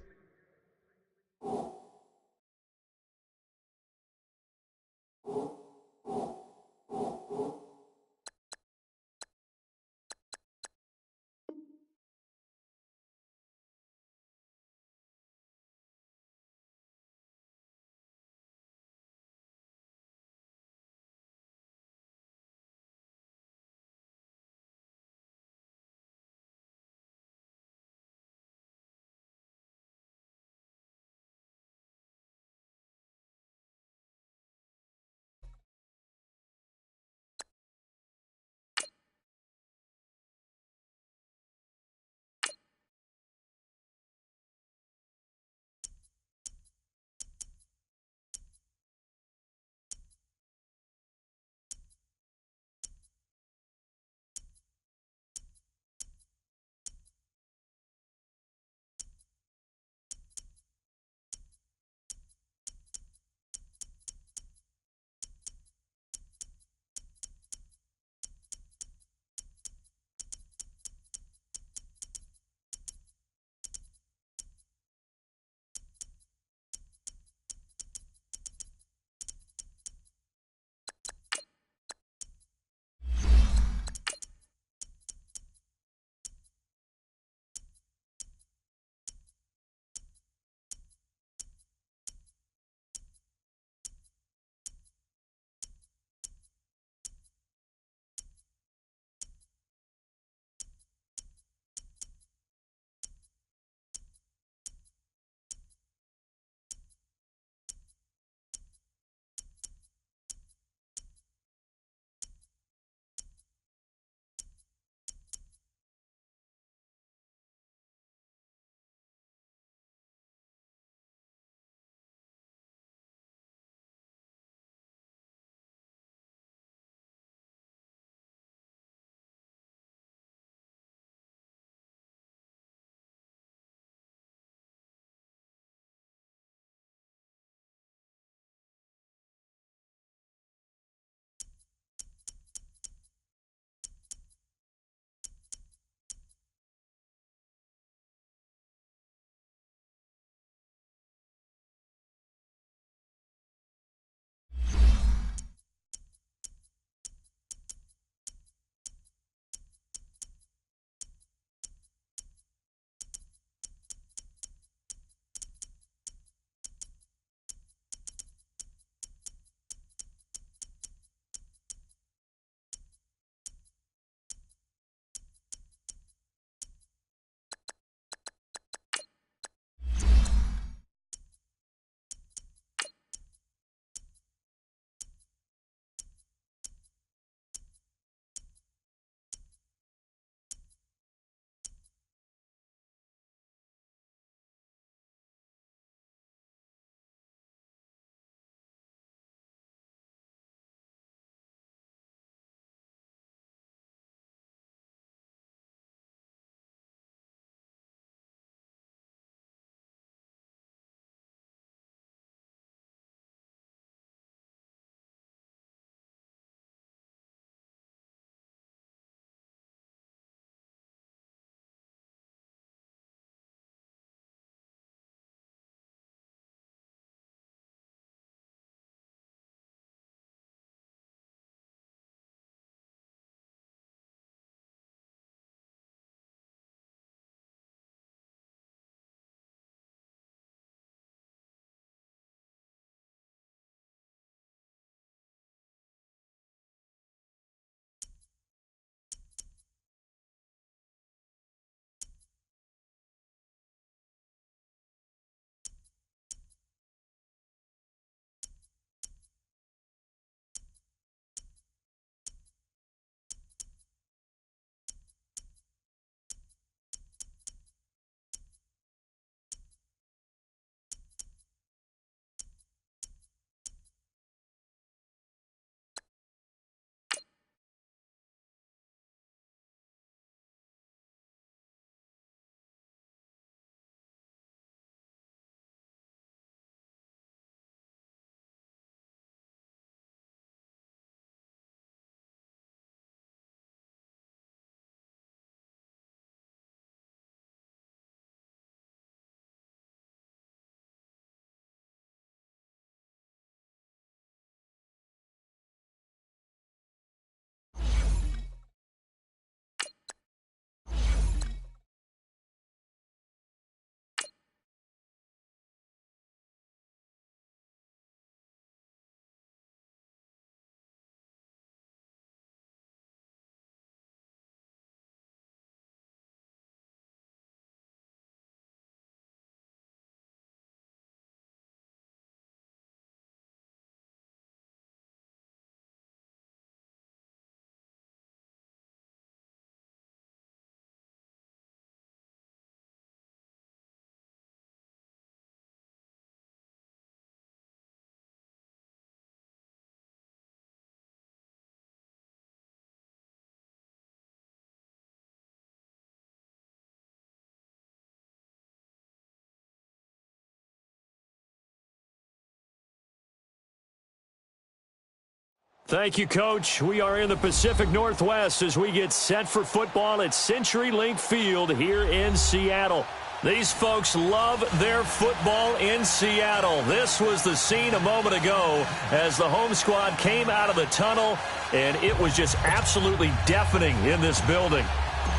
Speaker 2: Thank you, Coach. We are in the Pacific Northwest as we get set for football at CenturyLink Field here in Seattle. These folks love their football in Seattle. This was the scene a moment ago as the home squad came out of the tunnel, and it was just absolutely deafening in this building.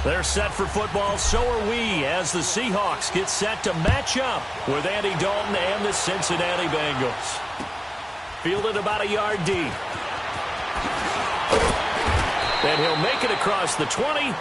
Speaker 2: They're set for football, so are we, as the Seahawks get set to match up with Andy Dalton and the Cincinnati Bengals. Fielded about a yard deep. And he'll make it across the 20.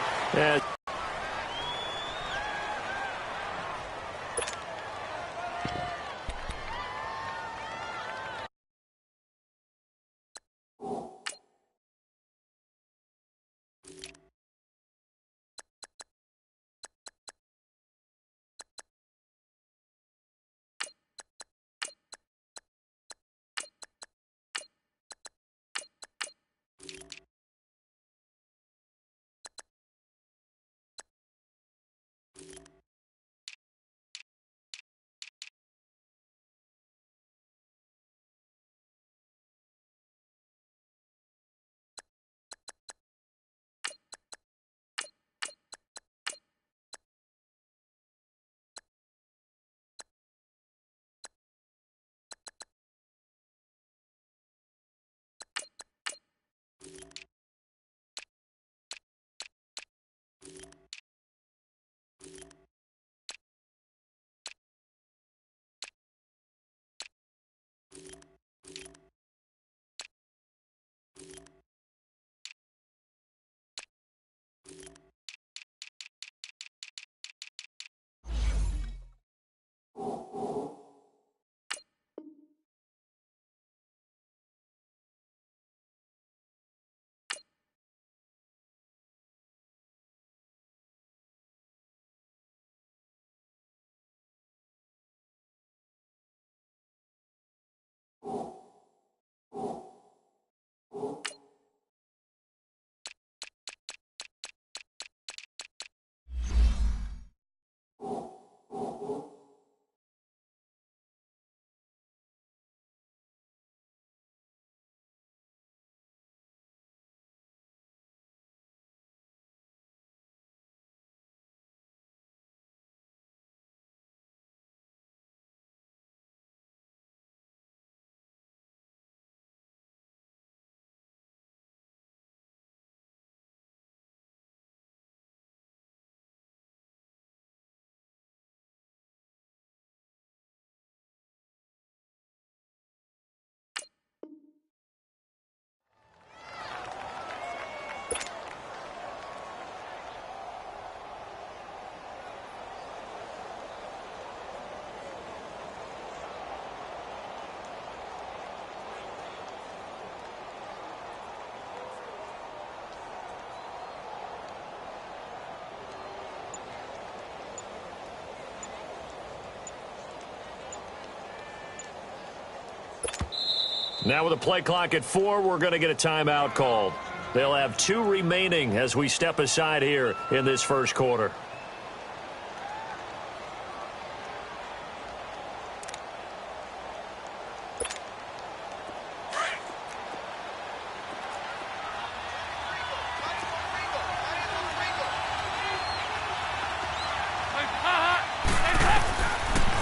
Speaker 2: Now with a play clock at 4, we're going to get a timeout called. They'll have 2 remaining as we step aside here in this first quarter.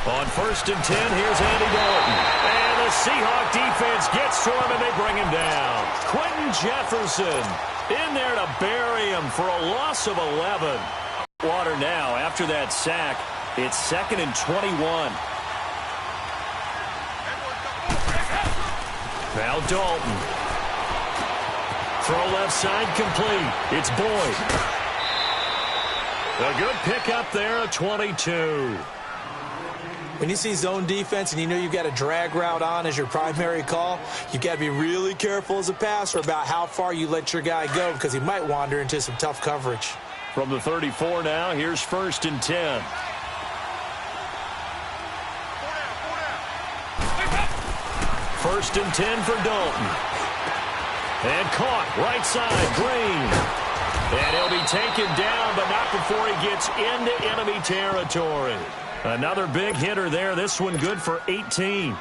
Speaker 2: On 1st and 10, here's Andy Dalton. And the Seahawk defense gets to him, and they bring him down. Quentin Jefferson in there to bury him for a loss of 11. Water now after that sack. It's 2nd and 21. Now Dalton. Throw left side complete. It's Boyd. A good pickup there at 22.
Speaker 1: When you see zone defense and you know you've got a drag route on as your primary call, you've got to be really careful as a passer about how far you let your guy go because he might wander into some tough coverage.
Speaker 2: From the 34 now, here's 1st and 10. First and 10 for Dalton. And caught right side, Green. And he'll be taken down, but not before he gets into enemy territory. Another big hitter there. This one good for 18.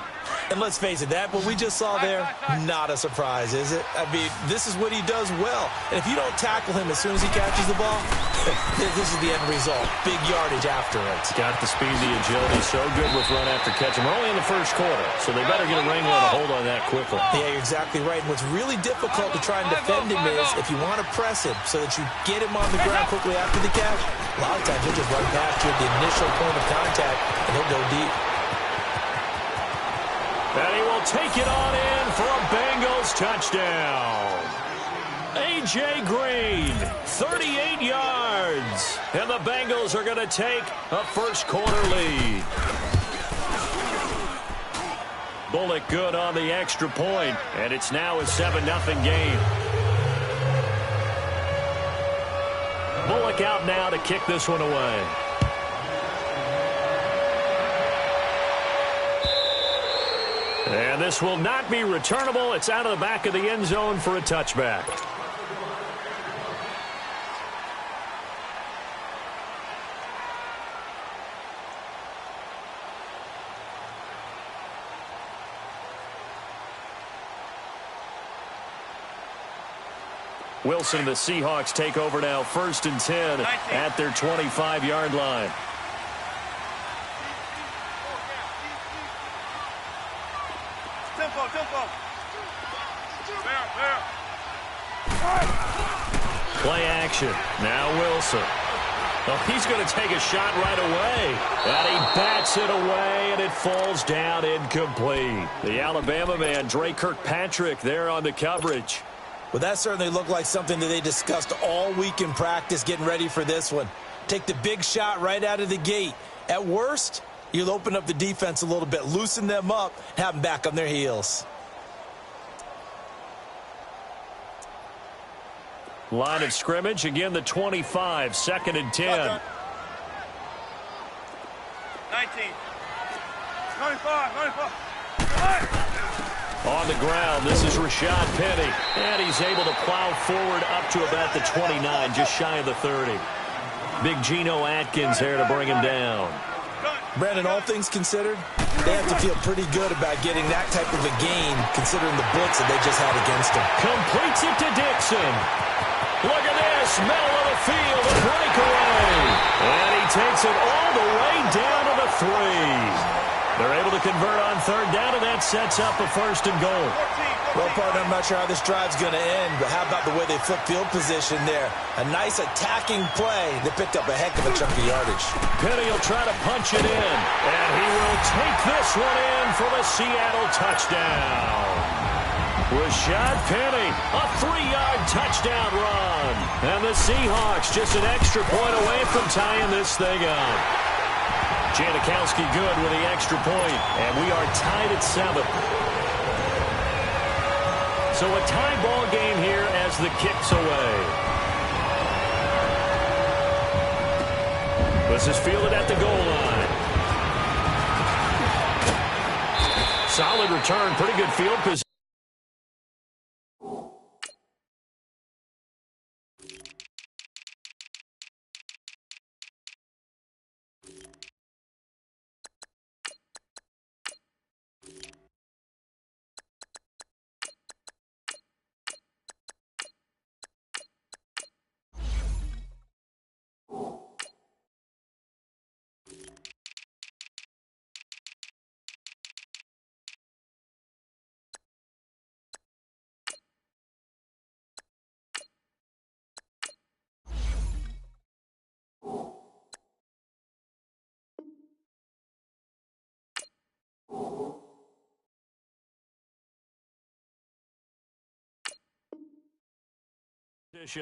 Speaker 1: And let's face it, that what we just saw there, not a surprise, is it? I mean, this is what he does well. And if you don't tackle him as soon as he catches the ball, this is the end result. Big yardage after it.
Speaker 2: Got the speed, the agility, so good with run after catch. And we're only in the first quarter, so they better get a wrangler and a hold on that quickly.
Speaker 1: Yeah, you're exactly right. And what's really difficult to try and defend him is if you want to press him so that you get him on the ground quickly after the catch, a lot of times he'll just run past you at the initial point of contact, and he'll go deep.
Speaker 2: And he will take it on in for a Bengals touchdown. A.J. Green, 38 yards. And the Bengals are going to take a first-quarter lead. Bullock good on the extra point, and it's now a 7-0 game. Bullock out now to kick this one away. And this will not be returnable. It's out of the back of the end zone for a touchback. Wilson and the Seahawks take over now, 1st and 10 at their 25-yard line. Play action. Now Wilson. Oh, he's going to take a shot right away. And he bats it away, and it falls down incomplete. The Alabama man, Dre Kirkpatrick, there on the coverage.
Speaker 1: Well, that certainly looked like something that they discussed all week in practice getting ready for this one. Take the big shot right out of the gate. At worst, you'll open up the defense a little bit, loosen them up, have them back on their heels.
Speaker 2: Line of scrimmage, again the 25, 2nd and 10.
Speaker 3: 19. 25.
Speaker 2: On the ground, this is Rashad Penny. And he's able to plow forward up to about the 29, just shy of the 30. Big Geno Atkins there to bring him down.
Speaker 1: Brandon, all things considered, they have to feel pretty good about getting that type of a gain, considering the blitz that they just had against them.
Speaker 2: Completes it to Dixon. Look at this, middle of the field, a breakaway. And he takes it all the way down to the 3. They're able to convert on 3rd down, and that sets up a 1st and goal.
Speaker 1: Well, partner, I'm not sure how this drive's going to end, but how about the way they flip field position there? A nice attacking play that picked up a heck of a chunk of yardage.
Speaker 2: Penny will try to punch it in, and he will take this one in for the Seattle touchdown. Rashad Penny, a 3-yard touchdown run. And the Seahawks just an extra point away from tying this thing up. Janikowski good with the extra point, and we are tied at 7. So a tie ball game here as the kick's away. This is fielded at the goal line. Solid return, pretty good field position.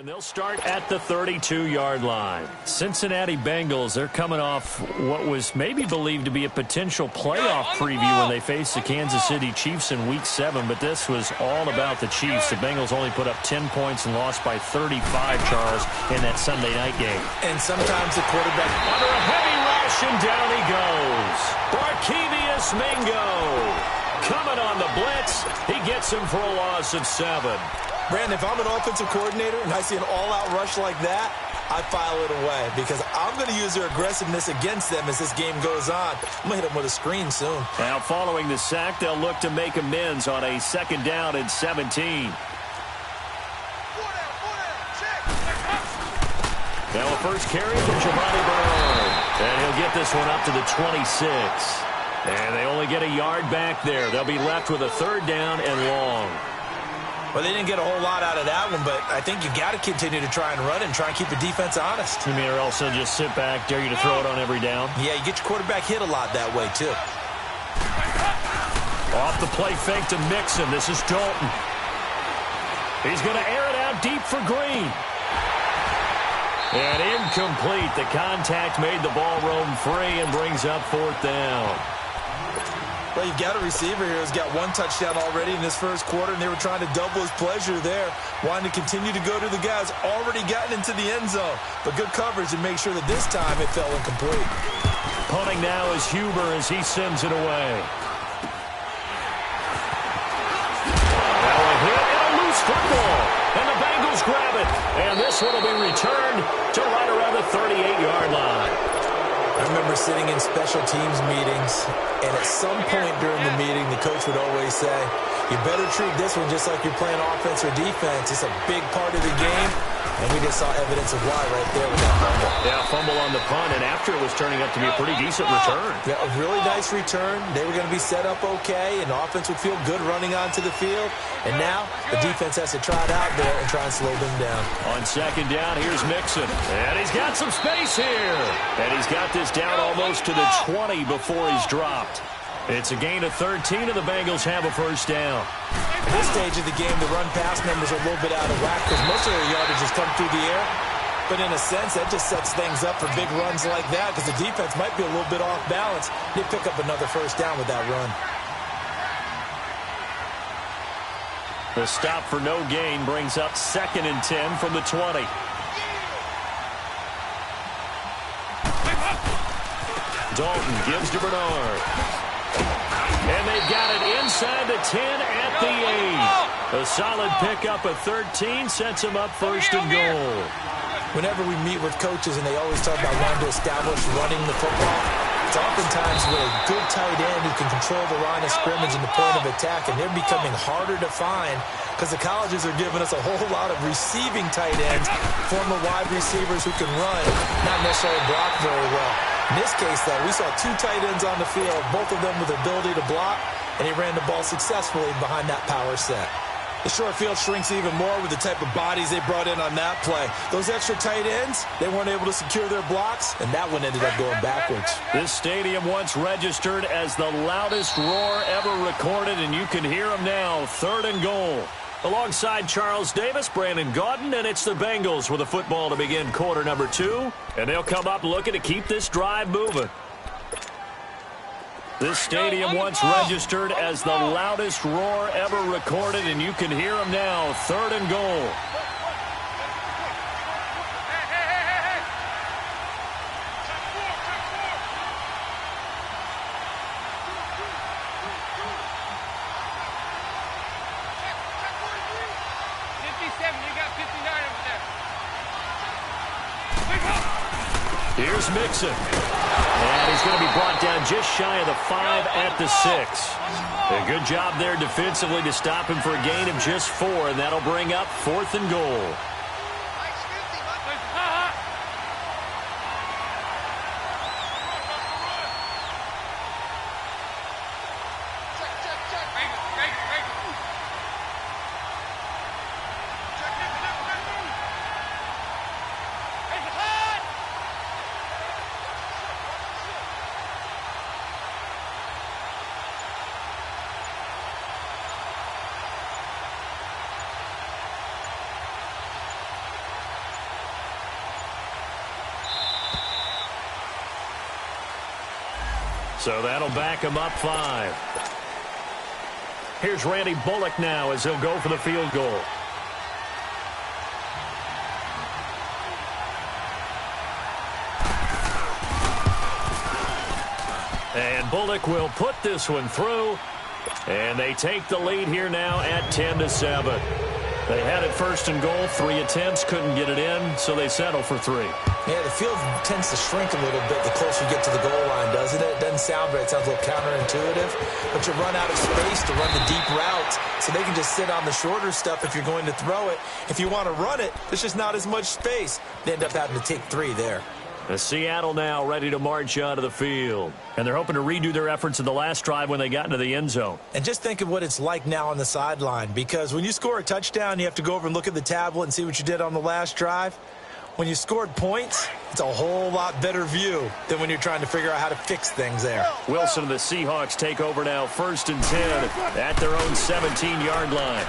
Speaker 2: They'll start at the 32-yard line. Cincinnati Bengals, they're coming off what was maybe believed to be a potential playoff preview when they faced the Kansas City Chiefs in Week 7, but this was all about the Chiefs. The Bengals only put up 10 points and lost by 35, Charles, in that Sunday night game.
Speaker 1: And sometimes the quarterback...
Speaker 2: Under a heavy rush, and down he goes. Barkevious Mingo coming on the blitz. He gets him for a loss of 7.
Speaker 1: Brandon, if I'm an offensive coordinator and I see an all-out rush like that, I file it away because I'm going to use their aggressiveness against them as this game goes on. I'm going to hit them with a screen soon.
Speaker 2: Now, following the sack, they'll look to make amends on a 2nd down and 17. Now a first carry from Giovanni Bernard. And he'll get this one up to the 26. And they only get a yard back there. They'll be left with a 3rd down and long.
Speaker 1: Well, they didn't get a whole lot out of that one, but I think you got to continue to try and run and try and keep the defense honest.
Speaker 2: You mean, or also just sit back, dare you to throw it on every down?
Speaker 1: Yeah, you get your quarterback hit a lot that way, too.
Speaker 2: Off the play fake to Mixon. This is Dalton. He's going to air it out deep for Green. And incomplete. The contact made the ball roam free and brings up 4th down.
Speaker 1: Well, you've got a receiver here who's got 1 touchdown already in this first quarter, and they were trying to double his pleasure there, wanting to continue to go to the guys already gotten into the end zone. But good coverage and make sure that this time it fell incomplete.
Speaker 2: Punting now is Huber as he sends it away. Now a hit and a loose football. And the Bengals grab it. And this one will be returned to right around the 38-yard line.
Speaker 1: I remember sitting in special teams meetings, and at some point during the meeting, the coach would always say, you better treat this one just like you're playing offense or defense. It's a big part of the game, and we just saw evidence of why right there with that fumble.
Speaker 2: Yeah, fumble on the punt, and after it was turning up to be a pretty decent return.
Speaker 1: Yeah, a really nice return. They were going to be set up okay, and the offense would feel good running onto the field. And now the defense has to try it out there and try and slow them down.
Speaker 2: On 2nd down, here's Mixon. And he's got some space here. And he's got this down almost to the 20 before he's dropped. It's a gain of 13, and the Bengals have a 1st down.
Speaker 1: At this stage of the game, the run-pass numbers are a little bit out of whack because most of their yardage has come through the air. But in a sense, that just sets things up for big runs like that because the defense might be a little bit off balance. They pick up another 1st down with that run.
Speaker 2: The stop for no gain brings up 2nd and 10 from the 20. Dalton gives to Bernard. And they've got it inside the 10 at the 8. A solid pickup of 13 sets them up 1st and goal.
Speaker 1: Whenever we meet with coaches and they always talk about wanting to establish running the football, it's oftentimes with a good tight end who can control the line of scrimmage and the point of attack, and they're becoming harder to find because the colleges are giving us a whole lot of receiving tight ends, former wide receivers who can run, not necessarily block very well. In this case, though, we saw 2 tight ends on the field, both of them with the ability to block, and he ran the ball successfully behind that power set. The short field shrinks even more with the type of bodies they brought in on that play. Those extra tight ends, they weren't able to secure their blocks, and that one ended up going backwards.
Speaker 2: This stadium once registered as the loudest roar ever recorded, and you can hear them now, 3rd and goal. Alongside Charles Davis, Brandon Gaudin, and it's the Bengals with a football to begin quarter number 2. And they'll come up looking to keep this drive moving. This stadium once registered as the loudest roar ever recorded, and you can hear them now, 3rd and goal. Here's Mixon. And he's going to be brought down just shy of the 5 at the 6. A good job there defensively to stop him for a gain of just 4, and that'll bring up 4th and goal. So that'll back him up 5. Here's Randy Bullock now as he'll go for the field goal. And Bullock will put this one through. And they take the lead here now at 10-7. They had it first and goal, 3 attempts, couldn't get it in, so they settle for 3.
Speaker 1: Yeah, the field tends to shrink a little bit the closer you get to the goal line, doesn't it? It doesn't sound right. It sounds a little counterintuitive. But you run out of space to run the deep routes, so they can just sit on the shorter stuff if you're going to throw it. If you want to run it, there's just not as much space. They end up having to take 3 there.
Speaker 2: Seattle now ready to march onto the field. And they're hoping to redo their efforts in the last drive when they got into the end zone.
Speaker 1: And just think of what it's like now on the sideline, because when you score a touchdown, you have to go over and look at the tablet and see what you did on the last drive. When you scored points, it's a whole lot better view than when you're trying to figure out how to fix things there.
Speaker 2: Wilson and the Seahawks take over now, 1st and 10 at their own 17-yard line.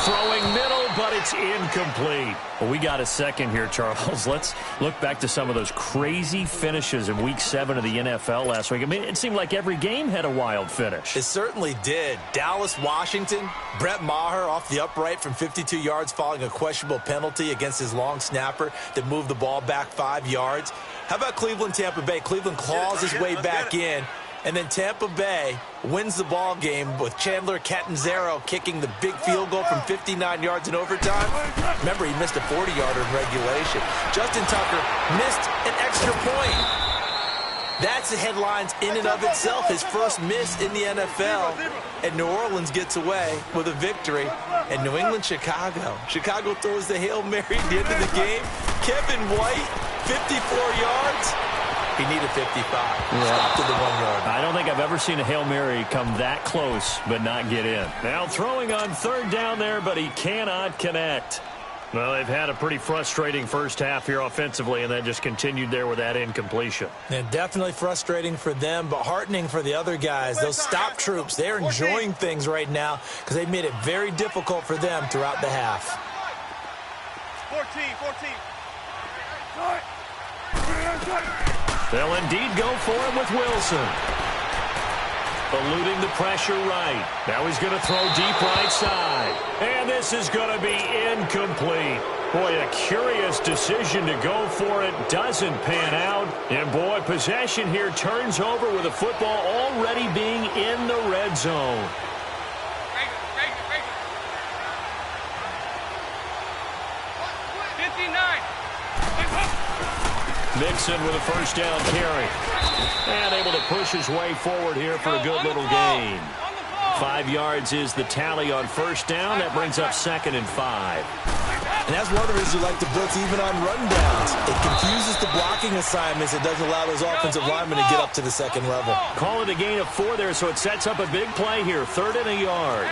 Speaker 2: Throwing middle, but it's incomplete. Well, we got a second here, Charles. Let's look back to some of those crazy finishes in Week 7 of the NFL last week. I mean, it seemed like every game had a wild finish.
Speaker 1: It certainly did. Dallas, Washington, Brett Maher off the upright from 52 yards following a questionable penalty against his long snapper that moved the ball back 5 yards. How about Cleveland, Tampa Bay? Cleveland claws his way back in. And then Tampa Bay wins the ball game with Chandler Catanzaro kicking the big field goal from 59 yards in overtime. Remember, he missed a 40-yarder in regulation. Justin Tucker missed an extra point. That's the headlines in and of itself. His first miss in the NFL. And New Orleans gets away with a victory. And New England, Chicago. Chicago throws the Hail Mary at the end of the game. Kevin White, 54 yards. He needed 55. Stopped at the 1 yard.
Speaker 2: I don't think I've ever seen a Hail Mary come that close but not get in. Now throwing on 3rd down there, but he cannot connect. Well, they've had a pretty frustrating first half here offensively, and then just continued there with that incompletion.
Speaker 1: And definitely frustrating for them, but heartening for the other guys. Those stop troops, they're enjoying things right now because they've made it very difficult for them throughout the half.
Speaker 3: 14.
Speaker 2: They'll indeed go for him with Wilson. Eluding the pressure right. Now he's going to throw deep right side. And this is going to be incomplete. Boy, a curious decision to go for it. Doesn't pan out. And, boy, possession here turns over with the football already being in the red zone. Mixon with a first down carry. And able to push his way forward here for a good little gain. 5 yards is the tally on first down. That brings up 2nd and 5.
Speaker 1: And that's one of the reasons you like to blitz even on rundowns. It confuses the blocking assignments. It doesn't allow those offensive linemen to get up to the second level.
Speaker 2: Call it a gain of 4 there, so it sets up a big play here. 3rd and a yard.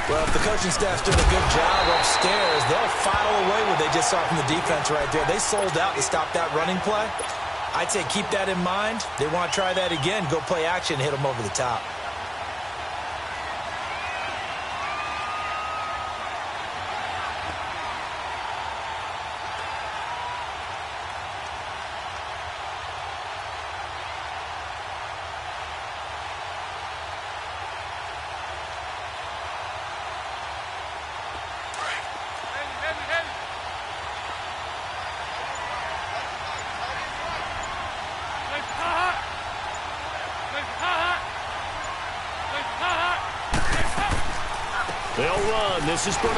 Speaker 1: Well, if the coaching staff's doing a good job upstairs, they'll file away what they just saw from the defense right there. They sold out to stop that running play. I'd say keep that in mind. They want to try that again. Go play action, hit them over the top.
Speaker 2: They'll run. This is Bernard.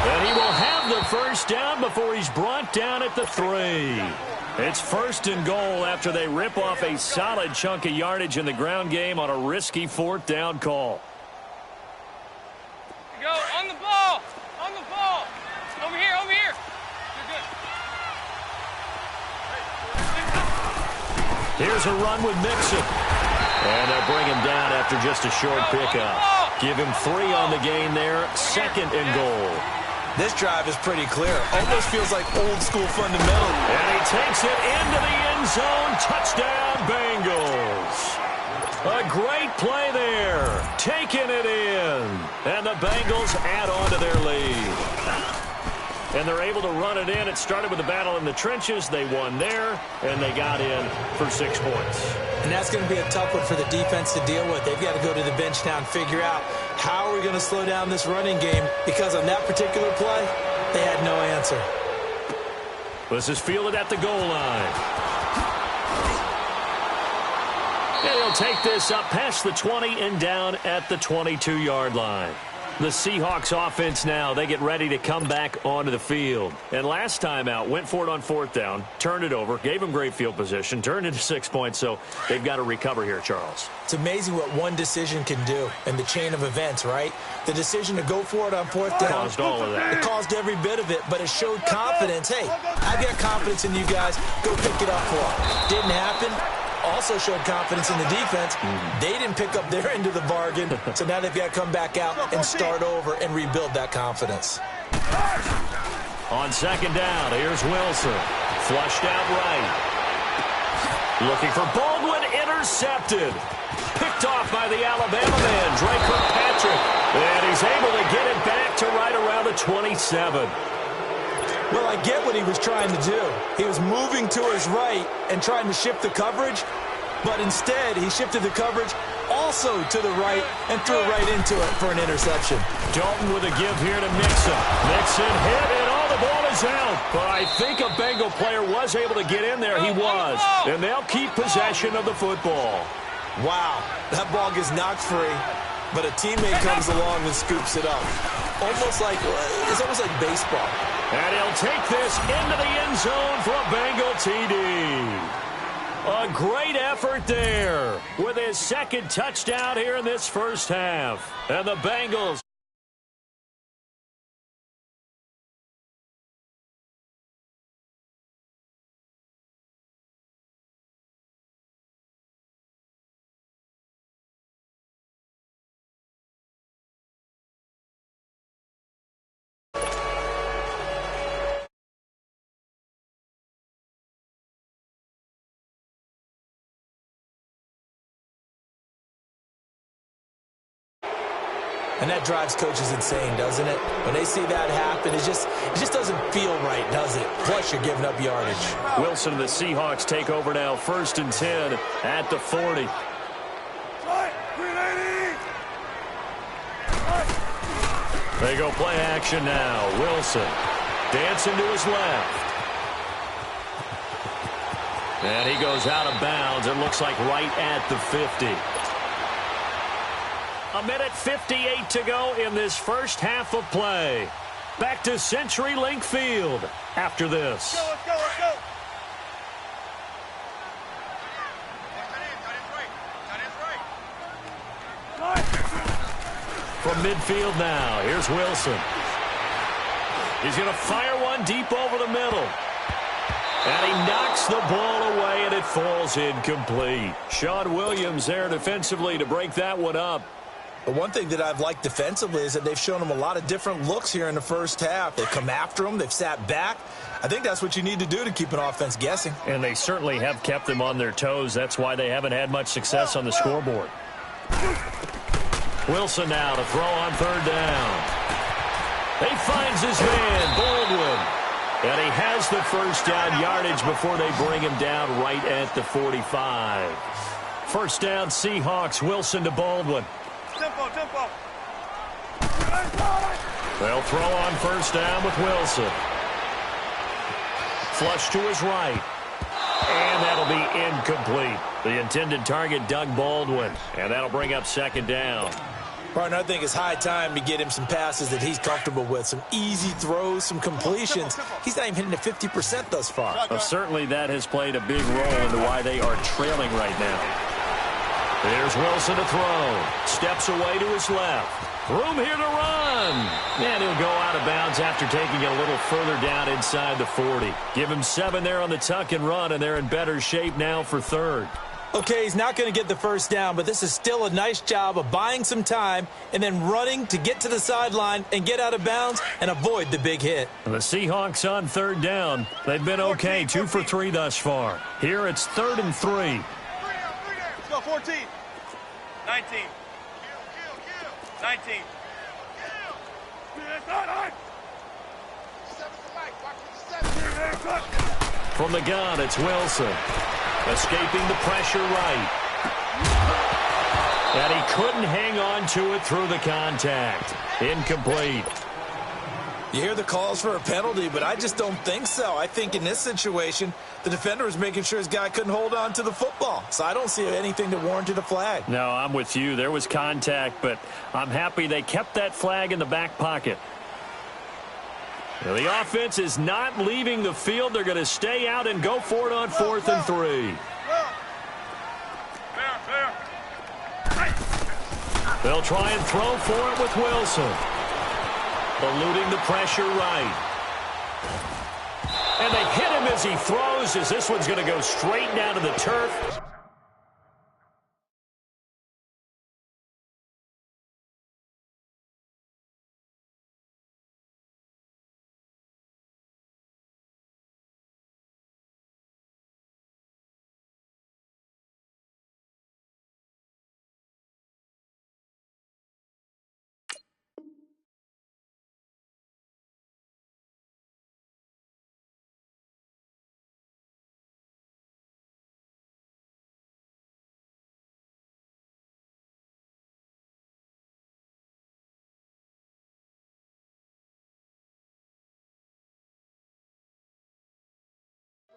Speaker 2: And he will have the first down before he's brought down at the 3. It's 1st and goal after they rip off a solid chunk of yardage in the ground game on a risky 4th down call.
Speaker 3: Go on the ball. On the ball. Over here. You're
Speaker 2: good. Here's a run with Mixon. And they'll bring him down after just a short pickup. Give him 3 on the gain there. 2nd and goal.
Speaker 1: This drive is pretty clear. Almost feels like old school fundamental.
Speaker 2: And he takes it into the end zone. Touchdown, Bengals. A great play there. Taking it in. And the Bengals add on to their lead. And they're able to run it in. It started with a battle in the trenches. They won there, and they got in for 6 points.
Speaker 1: And that's going to be a tough one for the defense to deal with. They've got to go to the bench now and figure out how are we going to slow down this running game, because on that particular play, they had no answer.
Speaker 2: This is fielded at the goal line. And he'll take this up past the 20 and down at the 22-yard line. The Seahawks offense now, they get ready to come back onto the field. And last time out, went for it on 4th down, turned it over, gave them great field position, turned into 6 points, so they've got to recover here, Charles.
Speaker 1: It's amazing what one decision can do in the chain of events, right? The decision to go for it on 4th down.
Speaker 2: Caused all of that.
Speaker 1: It caused every bit of it, but it showed confidence. Hey, I've got confidence in you guys. Go pick it up for them. Didn't happen. Also showed confidence in the defense. They didn't pick up their end of the bargain, so now they've got to come back out and start over and rebuild that confidence.
Speaker 2: On 2nd down, here's Wilson. Flushed out right. Looking for Baldwin, intercepted. Picked off by the Alabama man, Dre Kirkpatrick. And he's able to get it back to right around the 27.
Speaker 1: Well, I get what he was trying to do. He was moving to his right and trying to shift the coverage, but instead he shifted the coverage also to the right and threw right into it for an interception.
Speaker 2: Dalton with a give here to Mixon. Mixon hit, and all the ball is out. But I think a Bengal player was able to get in there. He was. And they'll keep possession of the football.
Speaker 1: Wow, that ball gets knocked free, but a teammate comes along and scoops it up. It's almost like baseball.
Speaker 2: And he'll take this into the end zone for a Bengal TD. A great effort there with his 2nd touchdown here in this first half. And the Bengals.
Speaker 1: And that drives coaches insane, doesn't it? When they see that happen, it just doesn't feel right, does it? Plus, you're giving up yardage.
Speaker 2: Wilson and the Seahawks take over now, 1st and 10 at the 40. They go play action now. Wilson dancing to his left. And he goes out of bounds. It looks like right at the 50. A minute 58 to go in this first half of play. Back to CenturyLink Field after this.
Speaker 3: Let's go.
Speaker 2: From midfield now, here's Wilson. He's going to fire one deep over the middle. And he knocks the ball away, and it falls incomplete. Sean Williams there defensively to break that one up.
Speaker 1: But one thing that I've liked defensively is that they've shown him a lot of different looks here in the first half. They've come after him. They've sat back. I think that's what you need to do to keep an offense guessing.
Speaker 2: And they certainly have kept them on their toes. That's why they haven't had much success on the scoreboard. Wilson now to throw on 3rd down. He finds his man, Baldwin. And he has the first down yardage before they bring him down right at the 45. First down, Seahawks. Wilson to Baldwin.
Speaker 3: Tempo.
Speaker 2: They'll throw on 1st down with Wilson. Flush to his right. And that'll be incomplete. The intended target, Doug Baldwin. And that'll bring up 2nd down.
Speaker 1: Partner, I think it's high time to get him some passes that he's comfortable with. Some easy throws, some completions. He's not even hitting the 50% thus far.
Speaker 2: Certainly that has played a big role into why they are trailing right now. Here's Wilson to throw. Steps away to his left. Room here to run. And he'll go out of bounds after taking it a little further down inside the 40. Give him 7 there on the tuck and run, and they're in better shape now for 3rd.
Speaker 1: Okay, he's not going to get the first down, but this is still a nice job of buying some time and then running to get to the sideline and get out of bounds and avoid the big hit.
Speaker 2: The Seahawks on 3rd down. They've been okay, 2 for 3 thus far. Here it's 3rd and 3.
Speaker 3: Let's go, 14. 19. 19.
Speaker 2: From the gun, it's Wilson. Escaping the pressure right. And he couldn't hang on to it through the contact. Incomplete.
Speaker 1: You hear the calls for a penalty, but I just don't think so. I think in this situation, the defender was making sure his guy couldn't hold on to the football. So I don't see anything that warranted a flag.
Speaker 2: No, I'm with you. There was contact, but I'm happy they kept that flag in the back pocket. Now, the offense is not leaving the field. They're going to stay out and go for it on 4th and 3. They'll try and throw for it with Wilson. Eluding the pressure right. And they hit him as he throws, as this one's going to go straight down to the turf.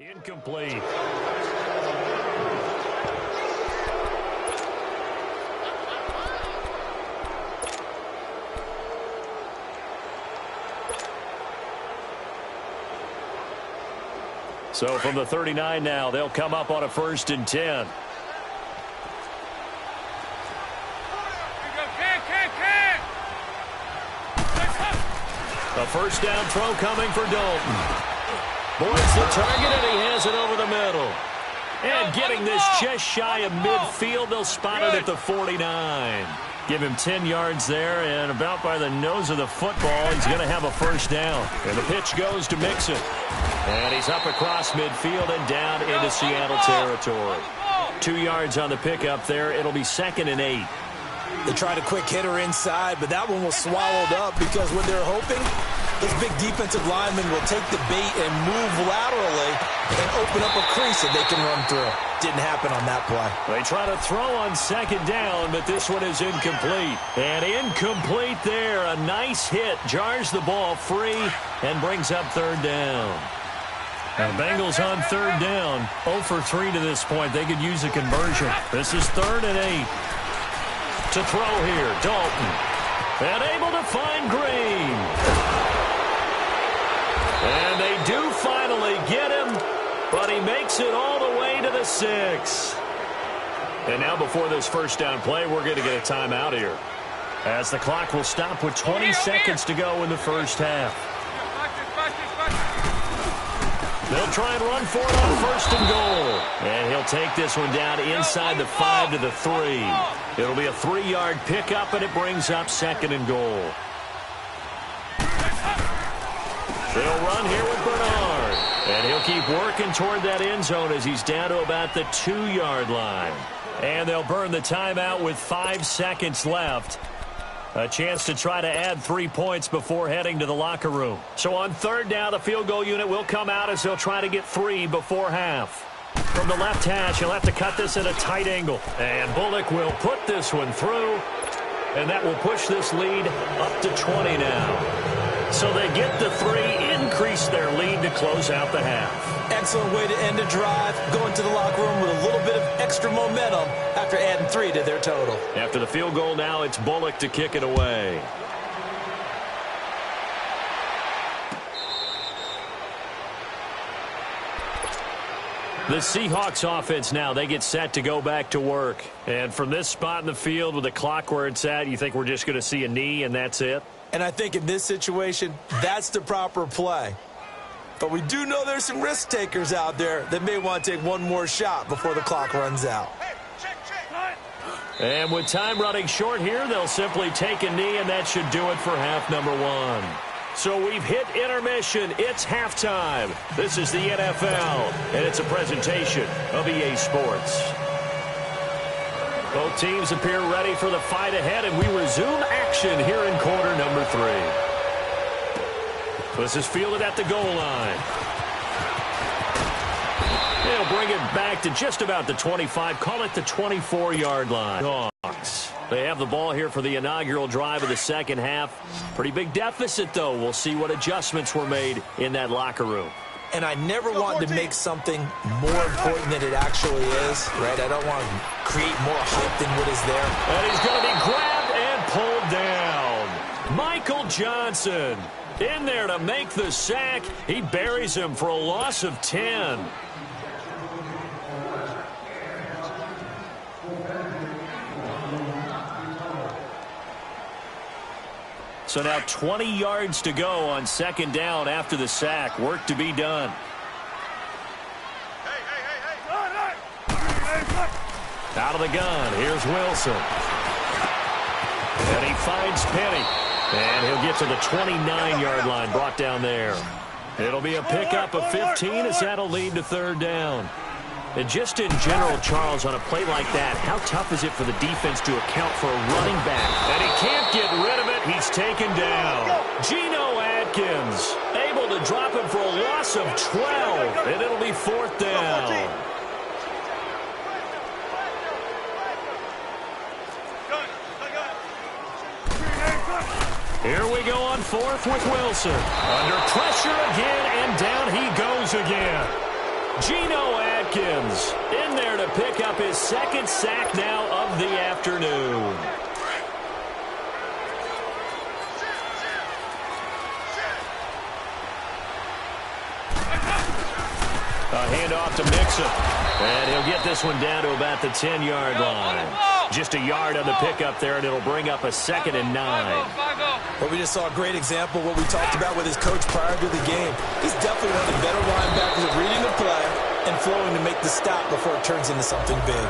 Speaker 2: Incomplete. So from the 39 now, they'll come up on a 1st and 10. A first down throw coming for Dalton. Boyd's the target, and he has it over the middle. And getting this just shy of midfield, they'll spot it at the 49. Give him 10 yards there, and about by the nose of the football, he's going to have a first down. And the pitch goes to Mixon. And he's up across midfield and down into Seattle territory. 2 yards on the pickup there. It'll be 2nd and 8.
Speaker 1: They tried a quick hitter inside, but that one was swallowed up because what they're hoping, this big defensive lineman will take the bait and move laterally and open up a crease that they can run through. Didn't happen on that play.
Speaker 2: They try to throw on 2nd down, but this one is incomplete. And incomplete there. A nice hit. Jars the ball free and brings up 3rd down. Now, Bengals on 3rd down. 0 for 3 to this point. They could use a conversion. This is 3rd and 8. To throw here, Dalton. And able to find Green. And they do finally get him, but he makes it all the way to the 6. And now before this first down play, we're going to get a timeout here, as the clock will stop with 20 seconds to go in the first half. They'll try and run for it on 1st and goal. And he'll take this one down inside the 5 to the 3. It'll be a 3-yard pickup, and it brings up 2nd and goal. They'll run here with Bernard. And he'll keep working toward that end zone as he's down to about the 2-yard line. And they'll burn the timeout with 5 seconds left. A chance to try to add 3 points before heading to the locker room. So on 3rd down, the field goal unit will come out as they'll try to get 3 before half. From the left hash, he'll have to cut this at a tight angle. And Bullock will put this one through. And that will push this lead up to 20 now. So they get the 3, increase their lead to close out the half.
Speaker 1: Excellent way to end a drive, going to the locker room with a little bit of extra momentum after adding 3 to their total.
Speaker 2: After the field goal now, it's Bullock to kick it away. The Seahawks offense now, they get set to go back to work. And from this spot in the field with the clock where it's at, you think we're just going to see a knee and that's it?
Speaker 1: And I think in this situation, that's the proper play. But we do know there's some risk takers out there that may want to take one more shot before the clock runs out.
Speaker 2: And with time running short here, they'll simply take a knee, and that should do it for half number 1. So we've hit intermission. It's halftime. This is the NFL, and it's a presentation of EA Sports. Both teams appear ready for the fight ahead, and we resume action here in quarter number 3. This is fielded at the goal line. They'll bring it back to just about the 25. Call it the 24-yard line. Dogs. They have the ball here for the inaugural drive of the second half. Pretty big deficit, though. We'll see what adjustments were made in that locker room.
Speaker 1: And I never want to make something more important than it actually is, right? I don't want to create more hype than what is there.
Speaker 2: And he's going to be grabbed and pulled down. Michael Johnson in there to make the sack. He buries him for a loss of 10. So now 20 yards to go on second down after the sack. Work to be done. Out of the gun, here's Wilson. And he finds Penny. And he'll get to the 29-yard line, brought down there. It'll be a pickup of 15 as that'll lead to third down. And just in general, Charles, on a play like that, how tough is it for the defense to account for a running back? And he can't get rid of it. He's taken down. Geno Atkins able to drop him for a loss of 12. And it'll be fourth down. Here we go on fourth with Wilson. Under pressure again, and down he goes again. Geno Atkins in there to pick up his second sack now of the afternoon. A handoff to Mixon. And he'll get this one down to about the 10-yard line. Just a yard on the pickup there, and it'll bring up a 2nd and 9.
Speaker 1: Well, we just saw a great example of what we talked about with his coach prior to the game. He's definitely one of the better linebackers at reading the play and flowing to make the stop before it turns into something big.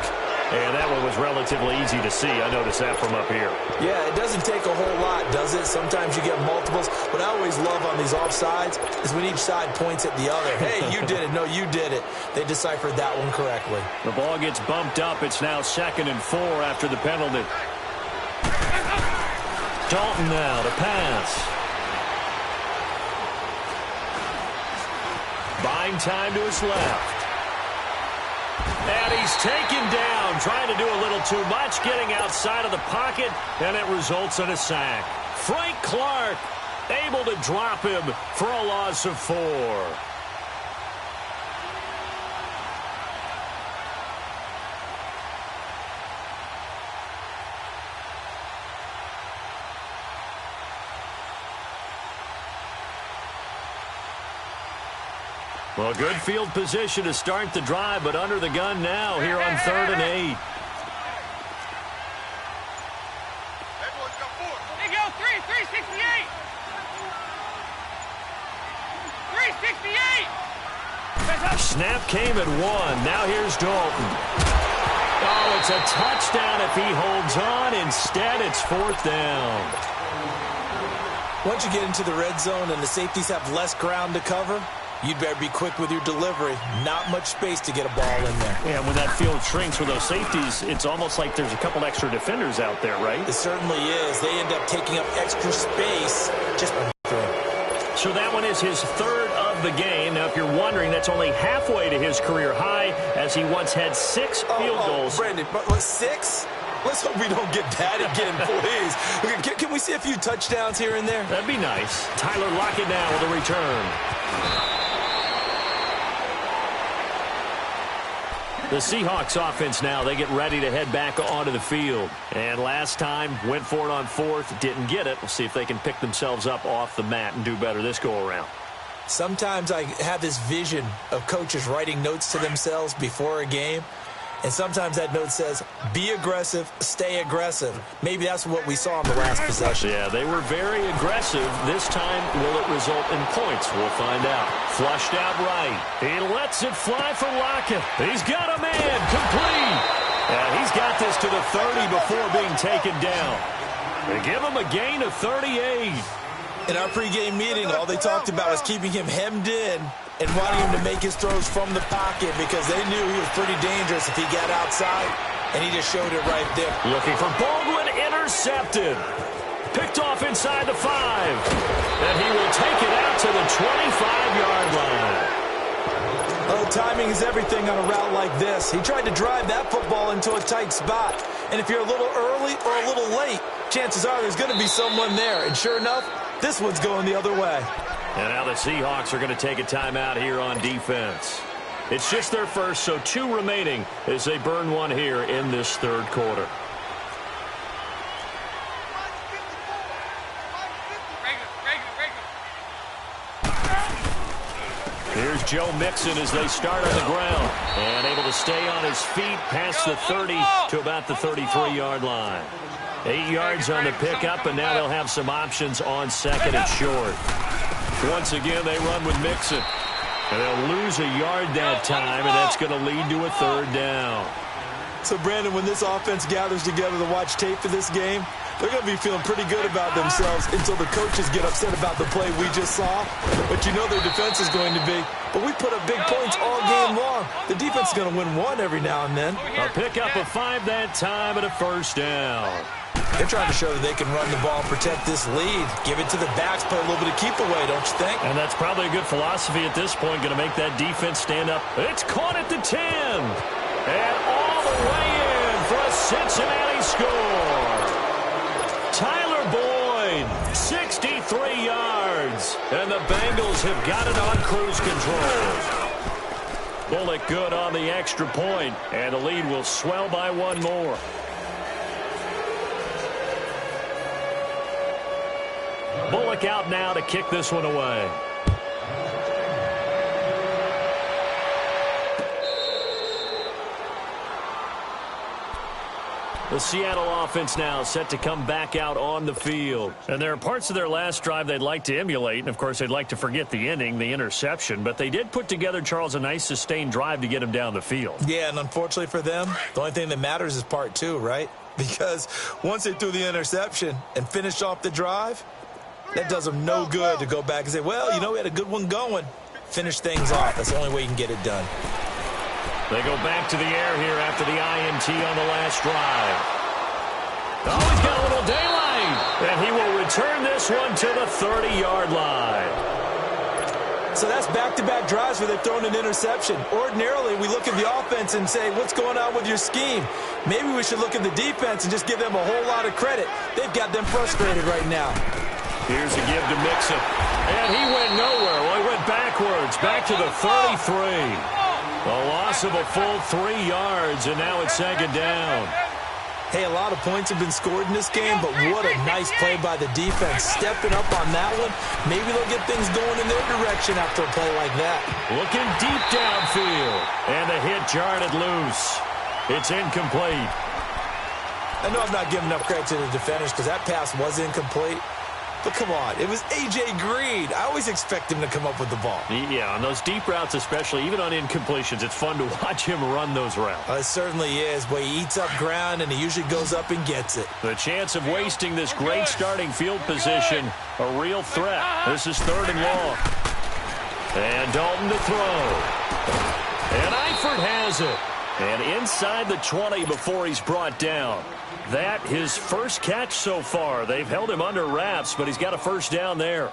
Speaker 2: And that one was relatively easy to see. I noticed that from up here.
Speaker 1: Yeah, it doesn't take a whole lot, does it? Sometimes you get multiples. What I always love on these offsides is when each side points at the other. Hey, you did it. No, you did it. They deciphered that one correctly.
Speaker 2: The ball gets bumped up. It's now 2nd and 4 after the penalty. Dalton now to pass. Buying time to his left. And he's taken down, trying to do a little too much, getting outside of the pocket, and it results in a sack. Frank Clark able to drop him for a loss of 4. Well, good field position to start the drive, but under the gun now here on 3rd and 8.
Speaker 3: Hey, go, 368. 368.
Speaker 2: Snap came at 1. Now here's Dalton. Oh, it's a touchdown if he holds on. Instead, it's 4th down.
Speaker 1: Once you get into the red zone and the safeties have less ground to cover, you'd better be quick with your delivery. Not much space to get a ball in there.
Speaker 2: Yeah, when that field shrinks with those safeties, it's almost like there's a couple extra defenders out there, right?
Speaker 1: It certainly is. They end up taking up extra space just by throwing.
Speaker 2: So that one is his 3rd of the game. Now, if you're wondering, that's only halfway to his career high, as he once had 6 field goals.
Speaker 1: Brandon, but 6? Let's hope we don't get that again, please. Can we see a few touchdowns here and there?
Speaker 2: That'd be nice. Tyler Lockett now with a return. The Seahawks offense now, they get ready to head back onto the field. And last time, went for it on 4th, didn't get it. We'll see if they can pick themselves up off the mat and do better this go-around.
Speaker 1: Sometimes I have this vision of coaches writing notes to themselves before a game. And sometimes that note says, be aggressive, stay aggressive. Maybe that's what we saw in the last possession.
Speaker 2: Yeah, they were very aggressive. This time, will it result in points? We'll find out. Flushed out right. He lets it fly for Lockett. He's got a man complete. And he's got this to the 30 before being taken down. They give him a gain of 38.
Speaker 1: In our pregame meeting, all they talked about was keeping him hemmed in and wanting him to make his throws from the pocket because they knew he was pretty dangerous if he got outside, and he just showed it right there.
Speaker 2: Looking for Baldwin, intercepted. Picked off inside the 5. And he will take it out to the 25-yard line.
Speaker 1: Oh, timing is everything on a route like this. He tried to drive that football into a tight spot. And if you're a little early or a little late, chances are there's going to be someone there. And sure enough, this one's going the other way.
Speaker 2: And now the Seahawks are going to take a timeout here on defense. It's just their first, so 2 remaining as they burn one here in this third quarter. Here's Joe Mixon as they start on the ground. And able to stay on his feet past the 30 to about the 33-yard line. 8 yards on the pickup, and now they'll have some options on second and short. Once again, they run with Mixon. And they'll lose a yard that time, and that's going to lead to a third down.
Speaker 1: So, Brandon, when this offense gathers together to watch tape for this game, they're going to be feeling pretty good about themselves until the coaches get upset about the play we just saw. But you know their defense is going to be. But we put up big points all game long. The defense is going to win one every now and then.
Speaker 2: A pickup of 5 that time and a first down.
Speaker 1: They're trying to show that they can run the ball and protect this lead. Give it to the backs, play a little bit of keep away, don't you think?
Speaker 2: And that's probably a good philosophy at this point, going to make that defense stand up. It's caught at the 10. And all the way in for a Cincinnati score. Tyler Boyd, 63 yards. And the Bengals have got it on cruise control. Bullock good on the extra point, and the lead will swell by 1 more. Bullock out now to kick this one away. The Seattle offense now set to come back out on the field. And there are parts of their last drive they'd like to emulate. And, of course, they'd like to forget the ending, the interception. But they did put together, Charles, a nice sustained drive to get him down the field.
Speaker 1: Yeah, and unfortunately for them, the only thing that matters is part 2, right? Because once they threw the interception and finished off the drive, that does them no good to go back and say, well, you know, we had a good one going. Finish things off. That's the only way you can get it done.
Speaker 2: They go back to the air here after the INT on the last drive. Oh, he's got a little daylight. And he will return this one to the 30-yard line.
Speaker 1: So that's back-to-back drives where they've thrown an interception. Ordinarily, we look at the offense and say, what's going on with your scheme? Maybe we should look at the defense and just give them a whole lot of credit. They've got them frustrated right now.
Speaker 2: Here's a give to Mixon. And he went nowhere. Well, he went backwards, back to the 33. A loss of a full 3 yards, and now it's second down.
Speaker 1: Hey, a lot of points have been scored in this game, but what a nice play by the defense. Stepping up on that one. Maybe they'll get things going in their direction after a play like that.
Speaker 2: Looking deep downfield. And the hit jarred it loose. It's incomplete.
Speaker 1: I know I'm not giving enough credit to the defenders because that pass was incomplete. But come on, it was A.J. Green. I always expect him to come up with the ball.
Speaker 2: Yeah, on those deep routes especially, even on incompletions, it's fun to watch him run those routes.
Speaker 1: It certainly is, but he eats up ground and he usually goes up and gets it.
Speaker 2: The chance of wasting this great starting field position, a real threat. This is 3rd and long. And Dalton to throw. And Eifert has it. And inside the 20 before he's brought down. That his first catch so far. They've held him under wraps, but he's got a first down there.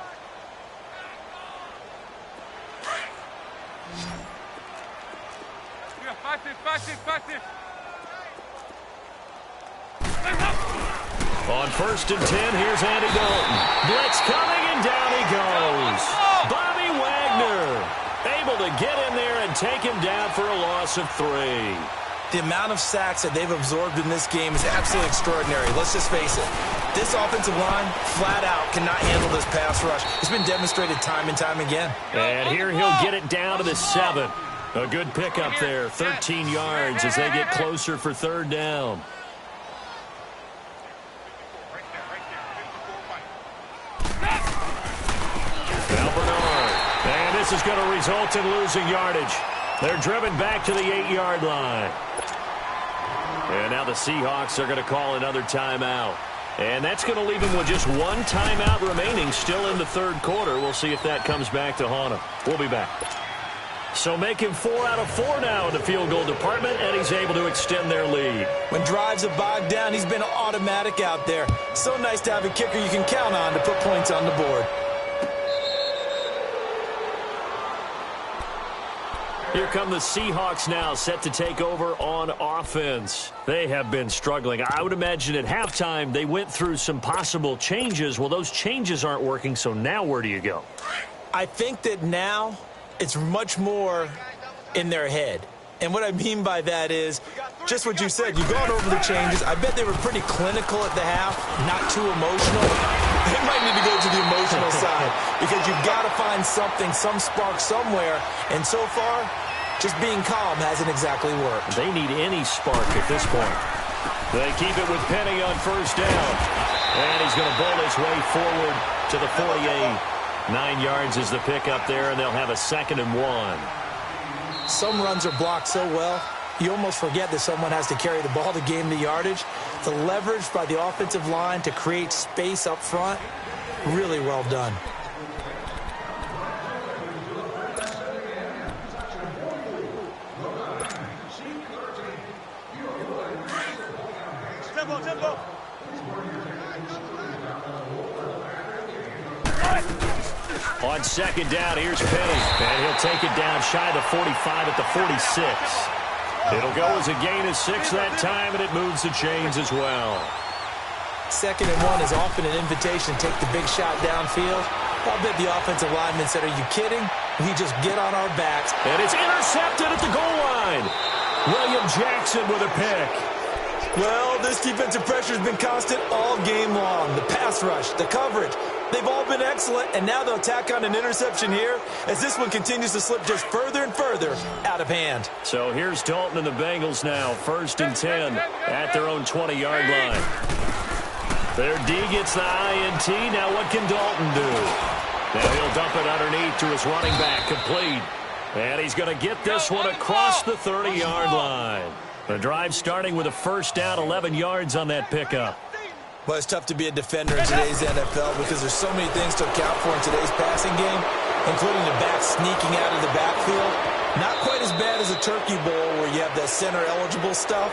Speaker 2: On 1st and 10, here's Andy Dalton. Blitz coming, and down he goes. Bobby Wagner able to get in there and take him down for a loss of 3.
Speaker 1: The amount of sacks that they've absorbed in this game is absolutely extraordinary. Let's just face it. This offensive line, flat out, cannot handle this pass rush. It's been demonstrated time and time again.
Speaker 2: And here he'll get it down to the 7. A good pickup there, 13 yards as they get closer for 3rd down. Now Bernard. And this is going to result in losing yardage. They're driven back to the 8-yard line. And now the Seahawks are going to call another timeout. And that's going to leave them with just 1 timeout remaining still in the 3rd quarter. We'll see if that comes back to haunt him. We'll be back. So making 4 out of 4 now in the field goal department, and he's able to extend their lead.
Speaker 1: When drives are bogged down, he's been automatic out there. So nice to have a kicker you can count on to put points on the board.
Speaker 2: Here come the Seahawks now, set to take over on offense. They have been struggling. I would imagine at halftime they went through some possible changes. Well, those changes aren't working, so now where do you go?
Speaker 1: I think that now it's much more in their head. And what I mean by that is just what you said. You've gone over the changes. I bet they were pretty clinical at the half, not too emotional. They might need to go to the emotional side because you've got to find something, some spark somewhere. And so far, just being calm hasn't exactly worked.
Speaker 2: They need any spark at this point. They keep it with Penny on first down. And he's going to bowl his way forward to the 48. 9 yards is the pickup there, and they'll have a 2nd and 1.
Speaker 1: Some runs are blocked so well, you almost forget that someone has to carry the ball to gain the yardage. The leverage by the offensive line to create space up front, really well done.
Speaker 3: Tempo.
Speaker 2: On 2nd down, here's Penny. And he'll take it down shy of the 45 at the 46. It'll go as a gain of 6 that time, and it moves the chains as well.
Speaker 1: 2nd and 1 is often an invitation to take the big shot downfield. I'll bet the offensive lineman said, "Are you kidding? We just get on our backs."
Speaker 2: And it's intercepted at the goal line. William Jackson with a pick.
Speaker 1: Well, this defensive pressure has been constant all game long. The pass rush, the coverage, they've all been excellent, and now they'll tack on an interception here as this one continues to slip just further and further out of hand.
Speaker 2: So here's Dalton and the Bengals now, 1st and 10 at their own 20-yard line. Their D gets the INT. Now what can Dalton do? Now he'll dump it underneath to his running back, complete. And he's going to get this one across the 30-yard line. The drive starting with a 1st down, 11 yards on that pickup.
Speaker 1: Well, it's tough to be a defender in today's NFL because there's so many things to account for in today's passing game, including the back sneaking out of the backfield. Not quite as bad as a turkey bowl where you have that center-eligible stuff,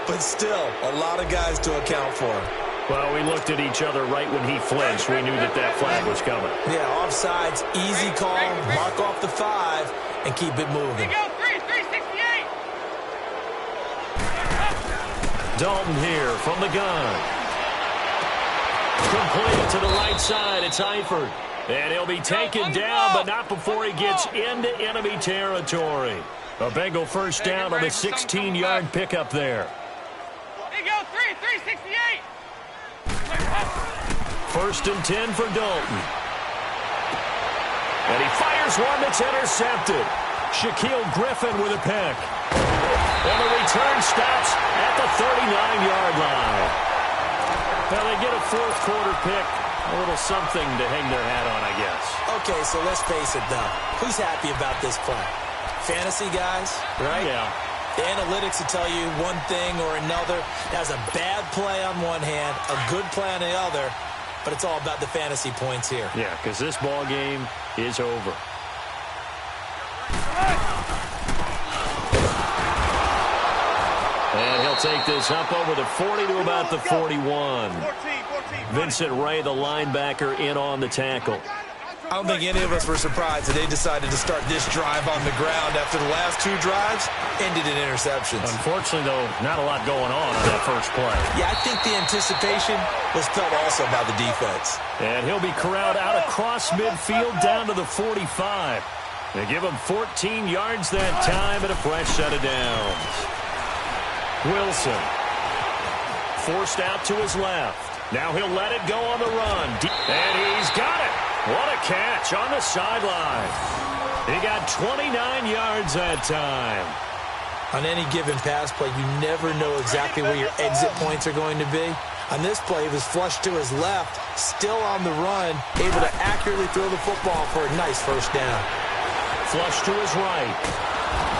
Speaker 1: but still a lot of guys to account for.
Speaker 2: Well, we looked at each other right when he flinched. We knew that that flag was coming.
Speaker 1: Yeah, offsides, easy call, mark off the 5, and keep it moving.
Speaker 2: Dalton here from the gun. Complete to the right side. It's Eifert. And he'll be taken down, but not before he gets into enemy territory. A Bengal 1st down on the 16-yard pickup there.
Speaker 3: There you go, 368.
Speaker 2: 1st and 10 for Dalton. And he fires one that's intercepted. Shaquille Griffin with a pick. And the return stops at the 39-yard line. Now they get a 4th quarter pick. A little something to hang their hat on, I guess.
Speaker 1: Okay, so let's face it, though. Who's happy about this play? Fantasy guys, right?
Speaker 2: Yeah.
Speaker 1: The analytics will tell you one thing or another. That's a bad play on one hand, a good play on the other, but it's all about the fantasy points here.
Speaker 2: Yeah, because this ball game is over. And he'll take this up over the 40 to about the 41. Vincent Ray, the linebacker, in on the tackle.
Speaker 1: I don't think any of us were surprised that they decided to start this drive on the ground after the last 2 drives ended in interceptions.
Speaker 2: Unfortunately, though, not a lot going on that first play.
Speaker 1: Yeah, I think the anticipation was felt also by the defense.
Speaker 2: And he'll be corralled out across midfield down to the 45. They give him 14 yards that time and a fresh set of downs. Wilson forced out to his left. Now he'll let it go on the run. And he's got it. What a catch on the sideline. He got 29 yards that time.
Speaker 1: On any given pass play, you never know exactly where your exit points are going to be. On this play, he was flushed to his left, still on the run, able to accurately throw the football for a nice 1st down.
Speaker 2: Flush to his right.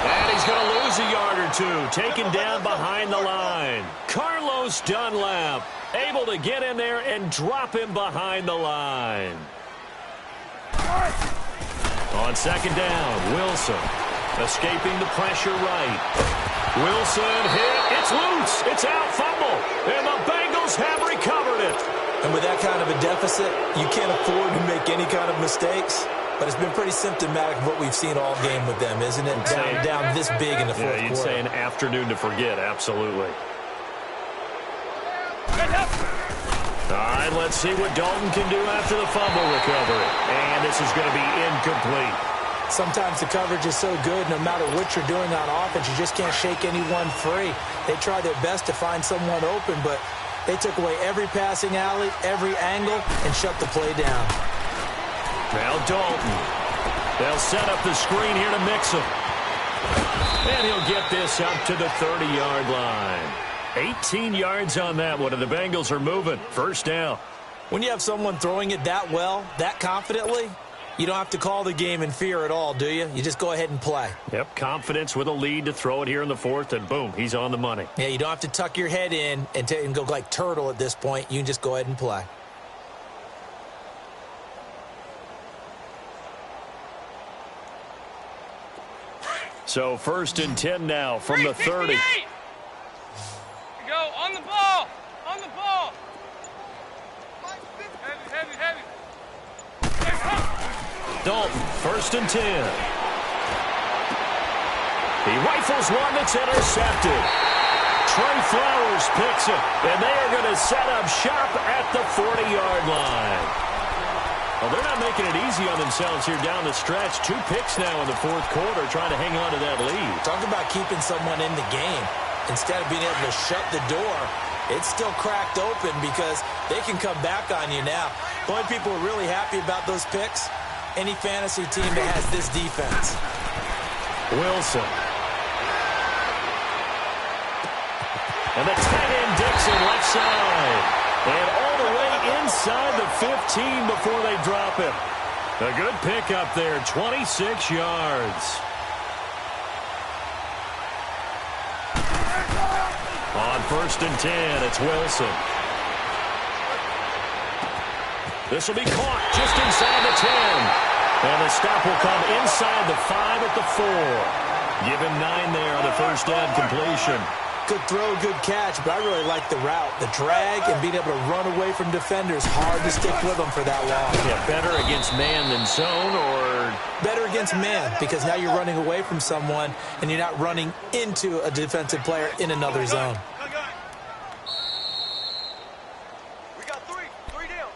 Speaker 2: And he's going to lose a yard or 2, taken down behind the line. Carlos Dunlap able to get in there and drop him behind the line. On 2nd down, Wilson escaping the pressure right. Wilson hit. It's loose. It's out, fumble. And the Bengals have recovered it.
Speaker 1: And with that kind of a deficit, you can't afford to make any kind of mistakes. but it's been pretty symptomatic of what we've seen all game with them, isn't it? Down this big in the fourth quarter.
Speaker 2: You'd say an afternoon to forget, absolutely. All right, let's see what Dalton can do after the fumble recovery. And this is going to be incomplete.
Speaker 1: Sometimes the coverage is so good, no matter what you're doing on offense, you just can't shake anyone free. They try their best to find someone open, but they took away every passing alley, every angle, and shut the play down.
Speaker 2: Now Dalton. They'll set up the screen here to mix him. And he'll get this up to the 30-yard line. 18 yards on that one, and the Bengals are moving. First down.
Speaker 1: When you have someone throwing it that well, that confidently, you don't have to call the game in fear at all, do you? You just go ahead and play.
Speaker 2: Yep, confidence with a lead to throw it here in the fourth, and boom, he's on the money.
Speaker 1: Yeah, you don't have to tuck your head in and go like turtle at this point. You can just go ahead and play.
Speaker 2: So first and 10 now from the 30.
Speaker 3: Go on the ball. On the ball. Heavy, heavy.
Speaker 2: Dalton, first and 10. He rifles one that's intercepted. Trey Flowers picks it, and they are going to set up shop at the 40-yard line. Well, they're not making it easy on themselves here down the stretch. 2 picks now in the fourth quarter, trying to hang on to that lead.
Speaker 1: Talk about keeping someone in the game. Instead of being able to shut the door, it's still cracked open because they can come back on you now. The only people who are really happy about those picks, any fantasy team that has this defense.
Speaker 2: Wilson. And the tight end Dixon left side. And all the way inside the 15 before they drop it. A good pickup there, 26 yards. On first and 10, it's Wilson. This will be caught just inside the 10. And the stop will come inside the 5 at the 4. Give him 9 there on the first down completion.
Speaker 1: Good throw, good catch, but I really like the route. The drag and being able to run away from defenders, hard to stick with them for that long.
Speaker 2: Yeah, better against man than zone, or?
Speaker 1: Better against man, because now you're running away from someone and you're not running into a defensive player in another zone.
Speaker 4: We got 3 down.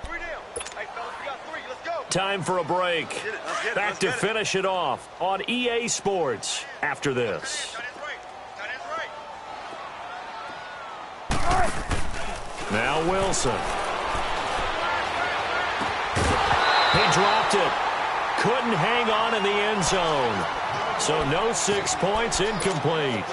Speaker 4: Hey, fellas, we got 3. Let's go.
Speaker 2: Time for a break. Back to finish it off on EA Sports after this. Now Wilson. He dropped it. Couldn't hang on in the end zone. So no 6 points, incomplete.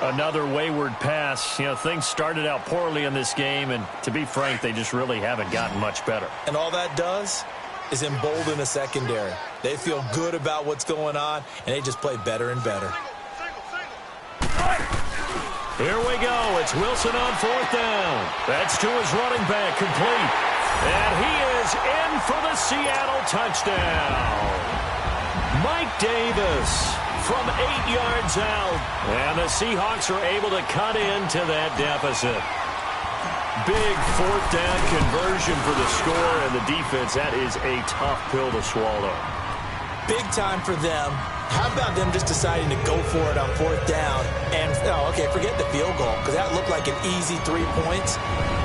Speaker 2: Another wayward pass. You know, things started out poorly in this game, and to be frank, they just really haven't gotten much better.
Speaker 1: And all that does is embolden a secondary. They feel good about what's going on, and they just play better and better.
Speaker 2: Here we go. It's Wilson on fourth down. That's to his running back, complete. And he is in for the Seattle touchdown. Mike Davis from 8 yards out. And the Seahawks are able to cut into that deficit. Big fourth down conversion for the score, and the defense, that is a tough pill to swallow.
Speaker 1: Big time for them. How about them just deciding to go for it on fourth down and, forget the field goal, because that looked like an easy 3 points.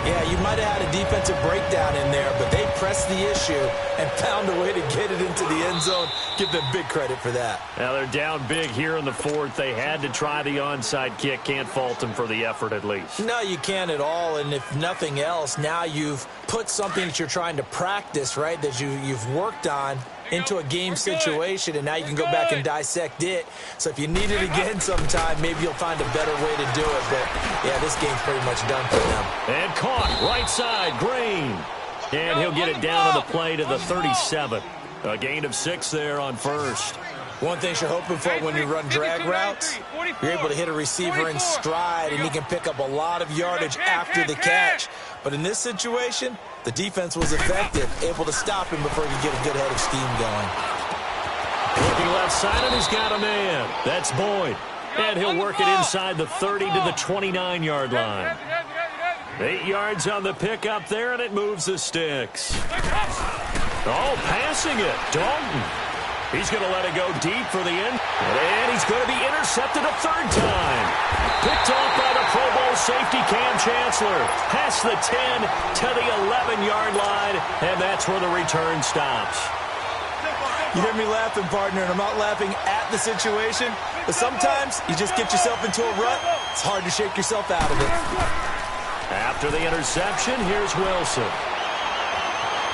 Speaker 1: Yeah, you might have had a defensive breakdown in there, but they pressed the issue and found a way to get it into the end zone. Give them big credit for that.
Speaker 2: Now they're down big here in the fourth. They had to try the onside kick. Can't fault them for the effort at least.
Speaker 1: No, you can't at all, and if nothing else, now you've put something that you're trying to practice, right, that you've worked on into a game situation, and now you can go back and dissect it. So if you need it again sometime, maybe you'll find a better way to do it. But, yeah, this game's pretty much done for them.
Speaker 2: And caught, right side, Green. And he'll get it down to the play to the 37. A gain of 6 there on first.
Speaker 1: One thing you're hoping for when you run drag routes, you're able to hit a receiver in stride, and he can pick up a lot of yardage after the catch. But in this situation, the defense was effective, able to stop him before he could get a good head of steam going.
Speaker 2: Looking left side, and he's got a man. That's Boyd. And he'll work it inside the 30 to the 29-yard line. 8 yards on the pickup there, and it moves the sticks. Oh, passing it. Dalton. He's going to let it go deep for the end. And he's going to be intercepted a third time. Picked off by the Pro Bowl safety Cam Chancellor. Past the 10 to the 11-yard line. And that's where the return stops.
Speaker 1: You hear me laughing, partner, and I'm not laughing at the situation. But sometimes you just get yourself into a rut. It's hard to shake yourself out of it.
Speaker 2: After the interception, here's Wilson.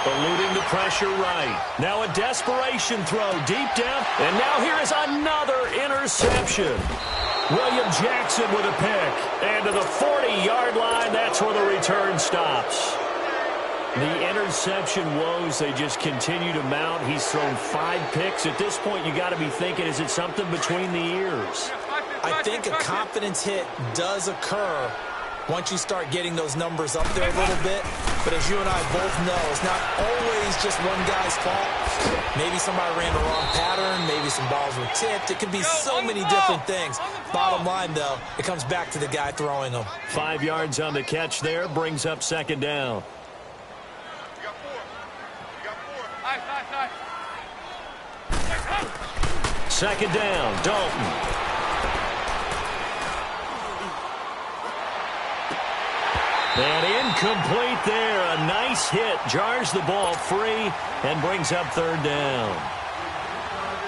Speaker 2: Eluding the pressure right. Now a desperation throw deep down. And now here is another interception. William Jackson with a pick. And to the 40-yard line, that's where the return stops. The interception woes, they just continue to mount. He's thrown 5 picks. At this point, you got to be thinking, is it something between the ears?
Speaker 1: I think a confidence hit does occur once you start getting those numbers up there a little bit. But as you and I both know, it's not always just one guy's fault. Maybe somebody ran the wrong pattern. Maybe some balls were tipped. It could be so many different things. Bottom line, though, it comes back to the guy throwing them.
Speaker 2: 5 yards on the catch there, brings up second down. Second down, Dalton. And incomplete there. A nice hit. Jars the ball free and brings up third down.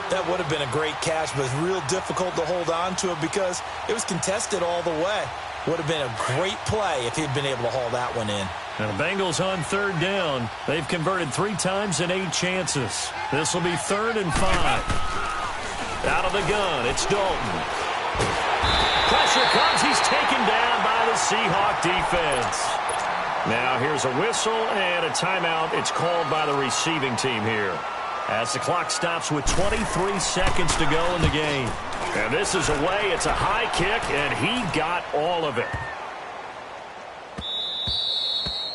Speaker 1: That would have been a great catch, but it's real difficult to hold on to it because it was contested all the way. Would have been a great play if he'd been able to haul that one in.
Speaker 2: And the Bengals on third down. They've converted 3 times in 8 chances. This will be 3rd and 5. Out of the gun, it's Dalton. Pressure comes. He's taken down by the Seahawk defense. Now here's a whistle and a timeout. It's called by the receiving team here, as the clock stops with 23 seconds to go in the game. And this is away. It's a high kick, and he got all of it.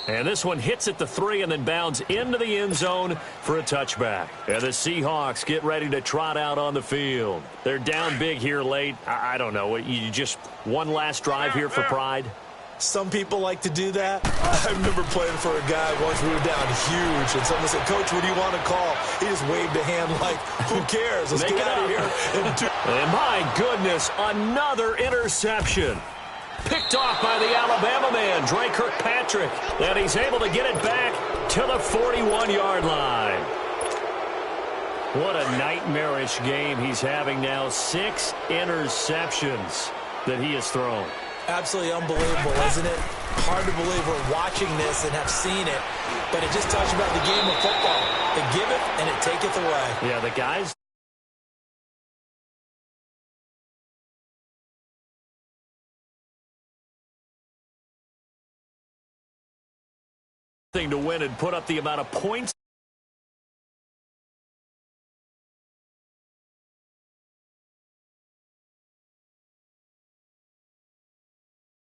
Speaker 2: And this one hits at the 3 and then bounds into the end zone for a touchback. And the Seahawks get ready to trot out on the field. They're down big here late. I don't know. You just one last drive here for pride?
Speaker 1: Some people like to do that. I remember playing for a guy once. We were down huge, and someone said, "Coach, what do you want to call?" He just waved a hand like, "Who cares? Let's get out of here."
Speaker 2: And my goodness, another interception. Picked off by the Alabama man, Dre Kirkpatrick. And he's able to get it back to the 41-yard line. What a nightmarish game he's having now. 6 interceptions that he has thrown.
Speaker 1: Absolutely unbelievable, isn't it? Hard to believe we're watching this and have seen it. But it just talks about the game of football. It giveth and it taketh away.
Speaker 2: Yeah, the guys to win and put up the amount of points